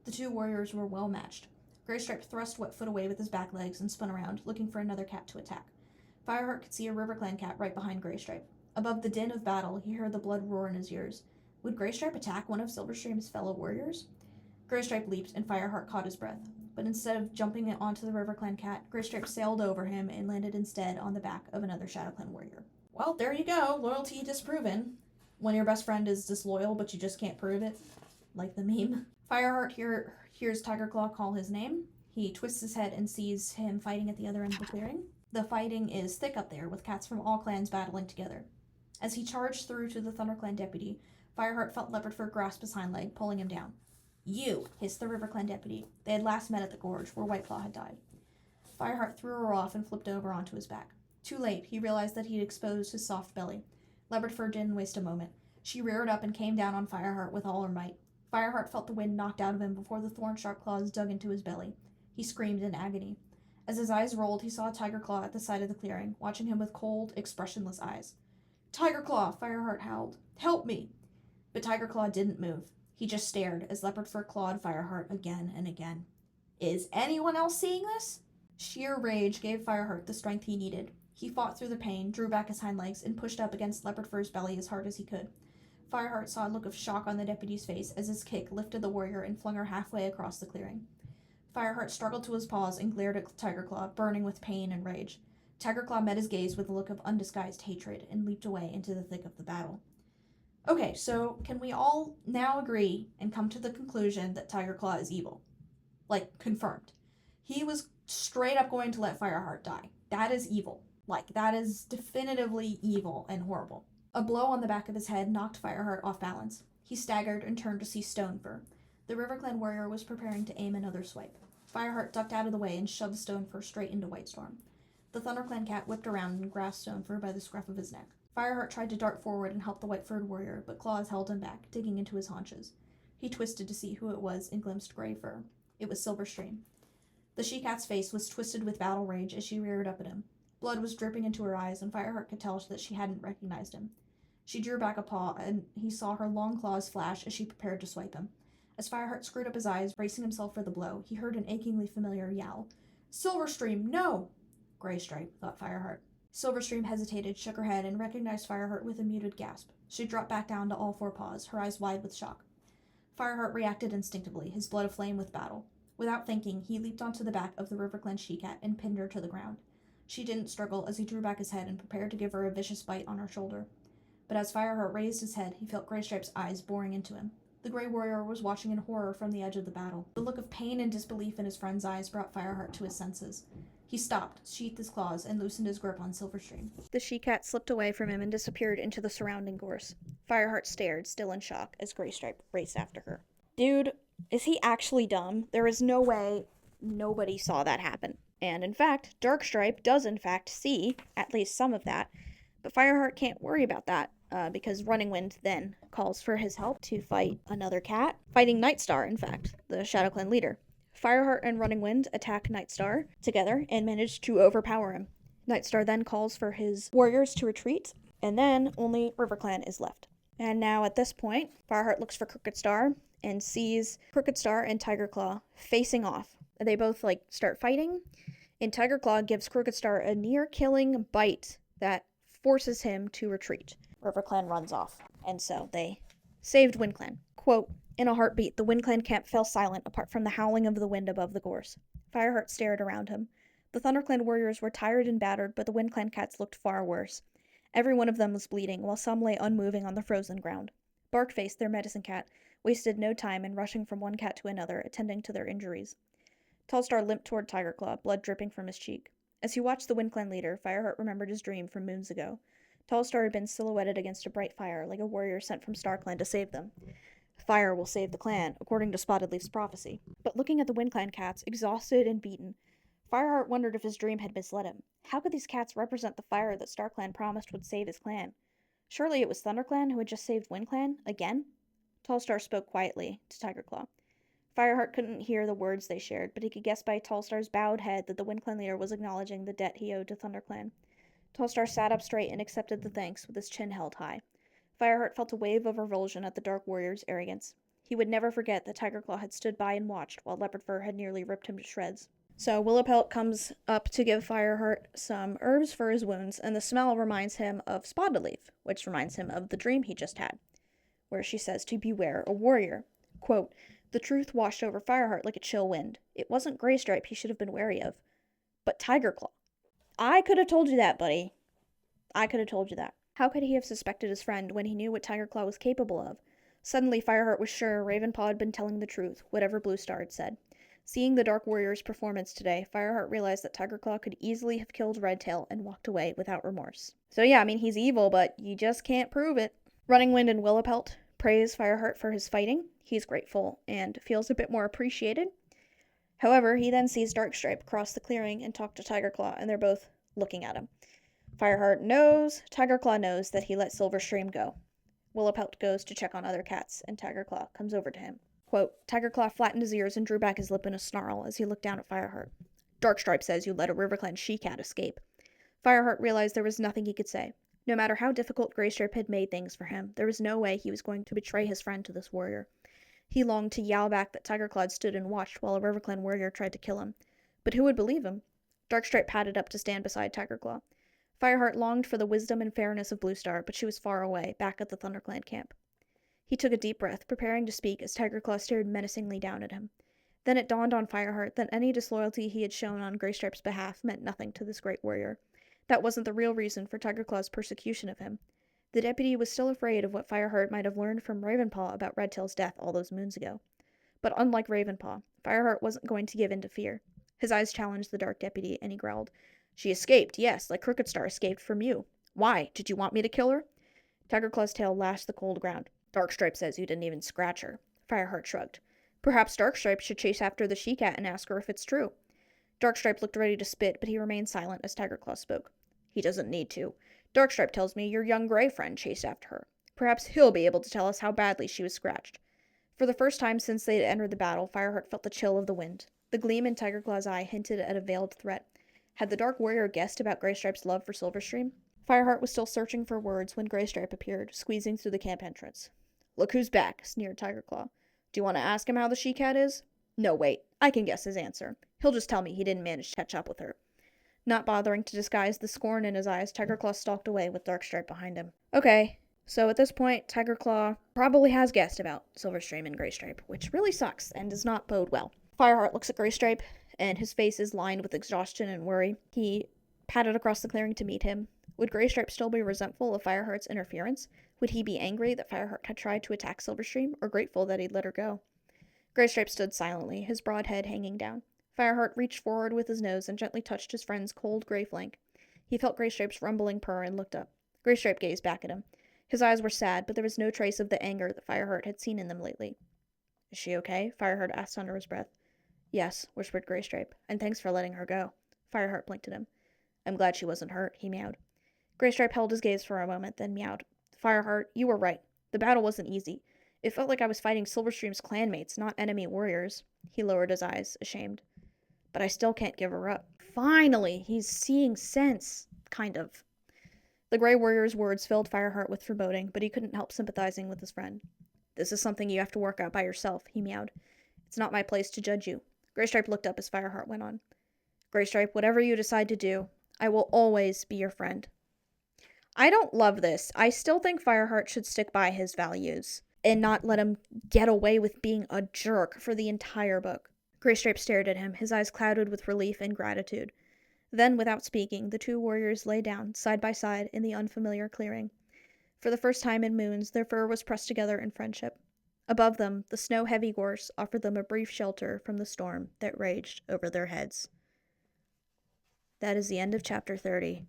The two warriors were well matched. Graystripe thrust Wetfoot away with his back legs and spun around, looking for another cat to attack. Fireheart could see a RiverClan cat right behind Graystripe. Above the din of battle, he heard the blood roar in his ears. Would Graystripe attack one of Silverstream's fellow warriors? Graystripe leaped, and Fireheart caught his breath. But instead of jumping onto the RiverClan cat, Graystripe sailed over him and landed instead on the back of another Shadowclan warrior. Well, there you go. Loyalty disproven. When your best friend is disloyal, but you just can't prove it. Like the meme. Fireheart hears Tigerclaw call his name. He twists his head and sees him fighting at the other end of the clearing. The fighting is thick up there, with cats from all clans battling together. As he charged through to the ThunderClan deputy, Fireheart felt Leopardfur grasp his hind leg, pulling him down. "You!" hissed the RiverClan deputy. They had last met at the gorge, where Whiteclaw had died. Fireheart threw her off and flipped over onto his back. Too late, he realized that he'd exposed his soft belly. Leopardfur didn't waste a moment. She reared up and came down on Fireheart with all her might. Fireheart felt the wind knocked out of him before the thorn-sharp claws dug into his belly. He screamed in agony. As his eyes rolled, he saw Tigerclaw at the side of the clearing, watching him with cold, expressionless eyes. "Tigerclaw!" Fireheart howled. "Help me!" But Tigerclaw didn't move. He just stared as Leopardfur clawed Fireheart again and again. Is anyone else seeing this? Sheer rage gave Fireheart the strength he needed. He fought through the pain, drew back his hind legs, and pushed up against Leopardfur's belly as hard as he could. Fireheart saw a look of shock on the deputy's face as his kick lifted the warrior and flung her halfway across the clearing. Fireheart struggled to his paws and glared at Tigerclaw, burning with pain and rage. Tigerclaw met his gaze with a look of undisguised hatred and leaped away into the thick of the battle. Okay, so can we all now agree and come to the conclusion that Tigerclaw is evil? Like, confirmed. He was straight up going to let Fireheart die. That is evil. Like, that is definitively evil and horrible. A blow on the back of his head knocked Fireheart off balance. He staggered and turned to see Stonefur. The RiverClan warrior was preparing to aim another swipe. Fireheart ducked out of the way and shoved Stonefur straight into Whitestorm. The ThunderClan cat whipped around and grasped Stonefur by the scruff of his neck. Fireheart tried to dart forward and help the white-furred warrior, but claws held him back, digging into his haunches. He twisted to see who it was and glimpsed gray fur. It was Silverstream. The she-cat's face was twisted with battle rage as she reared up at him. Blood was dripping into her eyes, and Fireheart could tell that she hadn't recognized him. She drew back a paw, and he saw her long claws flash as she prepared to swipe him. As Fireheart screwed up his eyes, bracing himself for the blow, he heard an achingly familiar yowl. "Silverstream, no!" Graystripe, thought Fireheart. Silverstream hesitated, shook her head, and recognized Fireheart with a muted gasp. She dropped back down to all four paws, her eyes wide with shock. Fireheart reacted instinctively, his blood aflame with battle. Without thinking, he leaped onto the back of the RiverClan she-cat and pinned her to the ground. She didn't struggle as he drew back his head and prepared to give her a vicious bite on her shoulder. But as Fireheart raised his head, he felt Graystripe's eyes boring into him. The Grey Warrior was watching in horror from the edge of the battle. The look of pain and disbelief in his friend's eyes brought Fireheart to his senses. He stopped, sheathed his claws, and loosened his grip on Silverstream. The she-cat slipped away from him and disappeared into the surrounding gorse. Fireheart stared, still in shock, as Graystripe raced after her. Dude, is he actually dumb? There is no way nobody saw that happen. And in fact, Darkstripe does in fact see at least some of that. But Fireheart can't worry about that, because Running Wind then calls for his help to fight another cat, fighting Nightstar, in fact, the Shadowclan leader. Fireheart and Running Wind attack Nightstar together and manage to overpower him. Nightstar then calls for his warriors to retreat, and then only RiverClan is left. And now at this point, Fireheart looks for Crooked Star and sees Crooked Star and Tigerclaw facing off. They both start fighting, and Tigerclaw gives Crooked Star a near-killing bite that forces him to retreat. RiverClan runs off, and so they saved WindClan. Quote, in a heartbeat, the WindClan camp fell silent apart from the howling of the wind above the gorse. Fireheart stared around him. The ThunderClan warriors were tired and battered, but the WindClan cats looked far worse. Every one of them was bleeding, while some lay unmoving on the frozen ground. Barkface, their medicine cat, wasted no time in rushing from one cat to another, attending to their injuries. Tallstar limped toward Tigerclaw, blood dripping from his cheek. As he watched the WindClan leader, Fireheart remembered his dream from moons ago. Tallstar had been silhouetted against a bright fire, like a warrior sent from StarClan to save them. Fire will save the clan, according to Spotted Leaf's prophecy. But looking at the WindClan cats, exhausted and beaten, Fireheart wondered if his dream had misled him. How could these cats represent the fire that StarClan promised would save his clan? Surely it was ThunderClan who had just saved WindClan? Again? Tallstar spoke quietly to Tigerclaw. Fireheart couldn't hear the words they shared, but he could guess by Tallstar's bowed head that the WindClan leader was acknowledging the debt he owed to ThunderClan. Tallstar sat up straight and accepted the thanks with his chin held high. Fireheart felt a wave of revulsion at the Dark Warrior's arrogance. He would never forget that Tigerclaw had stood by and watched while Leopardfur had nearly ripped him to shreds. So Willowpelt comes up to give Fireheart some herbs for his wounds, and the smell reminds him of Spotted Leaf, which reminds him of the dream he just had, where she says to beware a warrior. Quote, the truth washed over Fireheart like a chill wind. It wasn't Graystripe he should have been wary of, but Tigerclaw. I could have told you that, buddy. I could have told you that. How could he have suspected his friend when he knew what Tigerclaw was capable of? Suddenly, Fireheart was sure Ravenpaw had been telling the truth, whatever Blue Star had said. Seeing the Dark Warrior's performance today, Fireheart realized that Tigerclaw could easily have killed Redtail and walked away without remorse. So yeah, I mean, he's evil, but you just can't prove it. Running Wind and Willowpelt praise Fireheart for his fighting. He's grateful and feels a bit more appreciated. However, he then sees Darkstripe cross the clearing and talk to Tigerclaw, and they're both looking at him. Fireheart knows, Tigerclaw knows that he let Silverstream go. Willowpelt goes to check on other cats, and Tigerclaw comes over to him. Quote, Tigerclaw flattened his ears and drew back his lip in a snarl as he looked down at Fireheart. Darkstripe says you let a RiverClan she-cat escape. Fireheart realized there was nothing he could say. No matter how difficult Graystripe had made things for him, there was no way he was going to betray his friend to this warrior. He longed to yowl back that Tigerclaw had stood and watched while a RiverClan warrior tried to kill him. But who would believe him? Darkstripe padded up to stand beside Tigerclaw. Fireheart longed for the wisdom and fairness of Blue Star, but she was far away, back at the ThunderClan camp. He took a deep breath, preparing to speak as Tigerclaw stared menacingly down at him. Then it dawned on Fireheart that any disloyalty he had shown on Graystripe's behalf meant nothing to this great warrior. That wasn't the real reason for Tigerclaw's persecution of him. The deputy was still afraid of what Fireheart might have learned from Ravenpaw about Redtail's death all those moons ago. But unlike Ravenpaw, Fireheart wasn't going to give in to fear. His eyes challenged the dark deputy, and he growled, She escaped, yes, like Crooked Star escaped from you. Why? Did you want me to kill her? Tigerclaw's tail lashed the cold ground. Darkstripe says you didn't even scratch her. Fireheart shrugged. Perhaps Darkstripe should chase after the she-cat and ask her if it's true. Darkstripe looked ready to spit, but he remained silent as Tigerclaw spoke. He doesn't need to. Darkstripe tells me your young gray friend chased after her. Perhaps he'll be able to tell us how badly she was scratched. For the first time since they had entered the battle, Fireheart felt the chill of the wind. The gleam in Tigerclaw's eye hinted at a veiled threat. Had the Dark Warrior guessed about Graystripe's love for Silverstream? Fireheart was still searching for words when Graystripe appeared, squeezing through the camp entrance. Look who's back, sneered Tigerclaw. Do you want to ask him how the she-cat is? No, wait. I can guess his answer. He'll just tell me he didn't manage to catch up with her. Not bothering to disguise the scorn in his eyes, Tigerclaw stalked away with Darkstripe behind him. Okay, so at this point, Tigerclaw probably has guessed about Silverstream and Graystripe, which really sucks and does not bode well. Fireheart looks at Graystripe, and his face is lined with exhaustion and worry. He padded across the clearing to meet him. Would Graystripe still be resentful of Fireheart's interference? Would he be angry that Fireheart had tried to attack Silverstream, or grateful that he'd let her go? Graystripe stood silently, his broad head hanging down. Fireheart reached forward with his nose and gently touched his friend's cold gray flank. He felt Graystripe's rumbling purr and looked up. Graystripe gazed back at him. His eyes were sad, but there was no trace of the anger that Fireheart had seen in them lately. Is she okay? Fireheart asked under his breath. Yes, whispered Graystripe, and thanks for letting her go. Fireheart blinked at him. I'm glad she wasn't hurt, he meowed. Graystripe held his gaze for a moment, then meowed. Fireheart, you were right. The battle wasn't easy. It felt like I was fighting Silverstream's clanmates, not enemy warriors. He lowered his eyes, ashamed. But I still can't give her up. Finally, he's seeing sense. Kind of. The Grey Warrior's words filled Fireheart with foreboding, but he couldn't help sympathizing with his friend. This is something you have to work out by yourself, he meowed. It's not my place to judge you. Graystripe looked up as Fireheart went on. Graystripe, whatever you decide to do, I will always be your friend. I don't love this. I still think Fireheart should stick by his values and not let him get away with being a jerk for the entire book. Graystripe stared at him, his eyes clouded with relief and gratitude. Then, without speaking, the two warriors lay down, side by side, in the unfamiliar clearing. For the first time in moons, their fur was pressed together in friendship. Above them, the snow-heavy gorse offered them a brief shelter from the storm that raged over their heads. That is the end of chapter 30,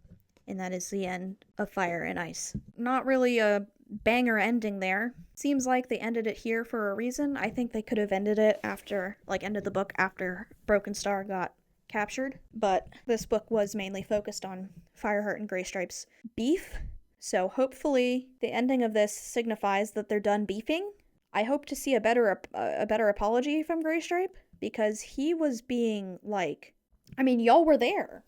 and that is the end of Fire and Ice. Not really a banger ending there. Seems like they ended it here for a reason. I think they could have ended it after, ended the book after Broken Star got captured, but this book was mainly focused on Fireheart and Graystripe's beef, so hopefully the ending of this signifies that they're done beefing. I hope to see a better apology from Graystripe, because he was being y'all were there.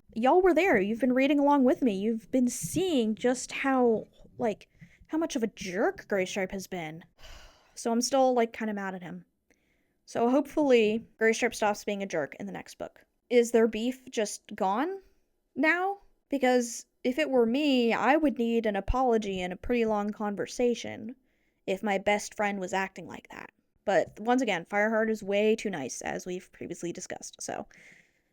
You've been reading along with me. You've been seeing just how much of a jerk Graystripe has been. So I'm still, kind of mad at him. So hopefully Graystripe stops being a jerk in the next book. Is their beef just gone now? Because if it were me, I would need an apology and a pretty long conversation if my best friend was acting like that. But once again, Fireheart is way too nice, as we've previously discussed, so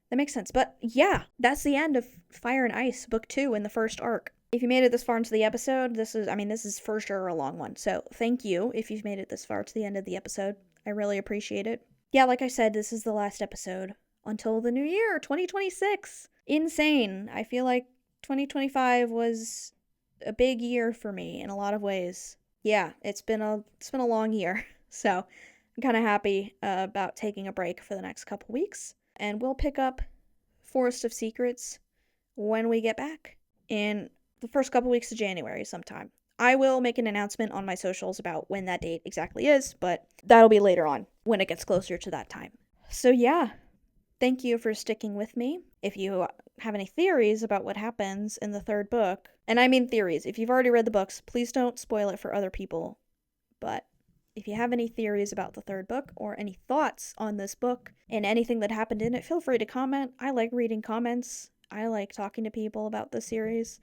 that makes sense. But yeah, that's the end of Fire and Ice, Book 2 in the first arc. If you made it this far into the episode, this is for sure a long one, so thank you if you've made it this far to the end of the episode. I really appreciate it. Yeah, like I said, this is the last episode until the new year, 2026. Insane. I feel like 2025 was a big year for me in a lot of ways. Yeah, it's been a long year, so I'm kind of happy about taking a break for the next couple weeks, and we'll pick up Forest of Secrets when we get back in the first couple weeks of January sometime. I will make an announcement on my socials about when that date exactly is, but that'll be later on when it gets closer to that time. So yeah, thank you for sticking with me. If you have any theories about what happens in the third book, and I mean theories, if you've already read the books, please don't spoil it for other people. But if you have any theories about the third book or any thoughts on this book and anything that happened in it, feel free to comment. I like reading comments. I like talking to people about the series.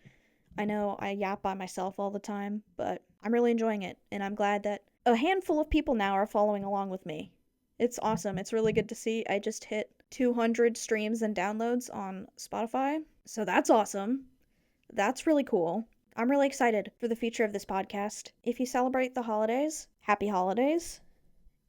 I know I yap by myself all the time, but I'm really enjoying it, and I'm glad that a handful of people now are following along with me. It's awesome. It's really good to see. I just hit 200 streams and downloads on Spotify, so that's awesome. That's really cool. I'm really excited for the future of this podcast. If you celebrate the holidays, happy holidays.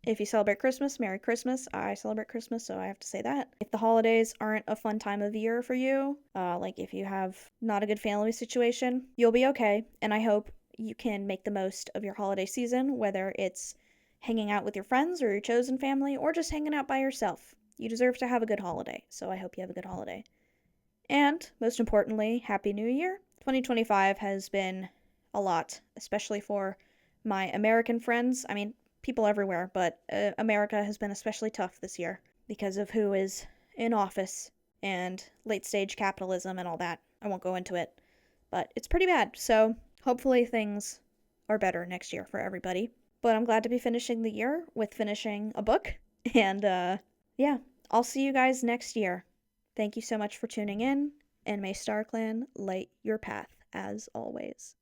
If you celebrate Christmas, Merry Christmas. I celebrate Christmas, so I have to say that. If the holidays aren't a fun time of year for you, if you have not a good family situation, you'll be okay, and I hope you can make the most of your holiday season, whether it's hanging out with your friends or your chosen family, or just hanging out by yourself. You deserve to have a good holiday, so I hope you have a good holiday. And, most importantly, Happy New Year. 2025 has been a lot, especially for my American friends. I mean, people everywhere, but America has been especially tough this year because of who is in office and late-stage capitalism and all that. I won't go into it, but it's pretty bad. So hopefully things are better next year for everybody. But I'm glad to be finishing the year with finishing a book. And yeah, I'll see you guys next year. Thank you so much for tuning in, and may StarClan light your path as always.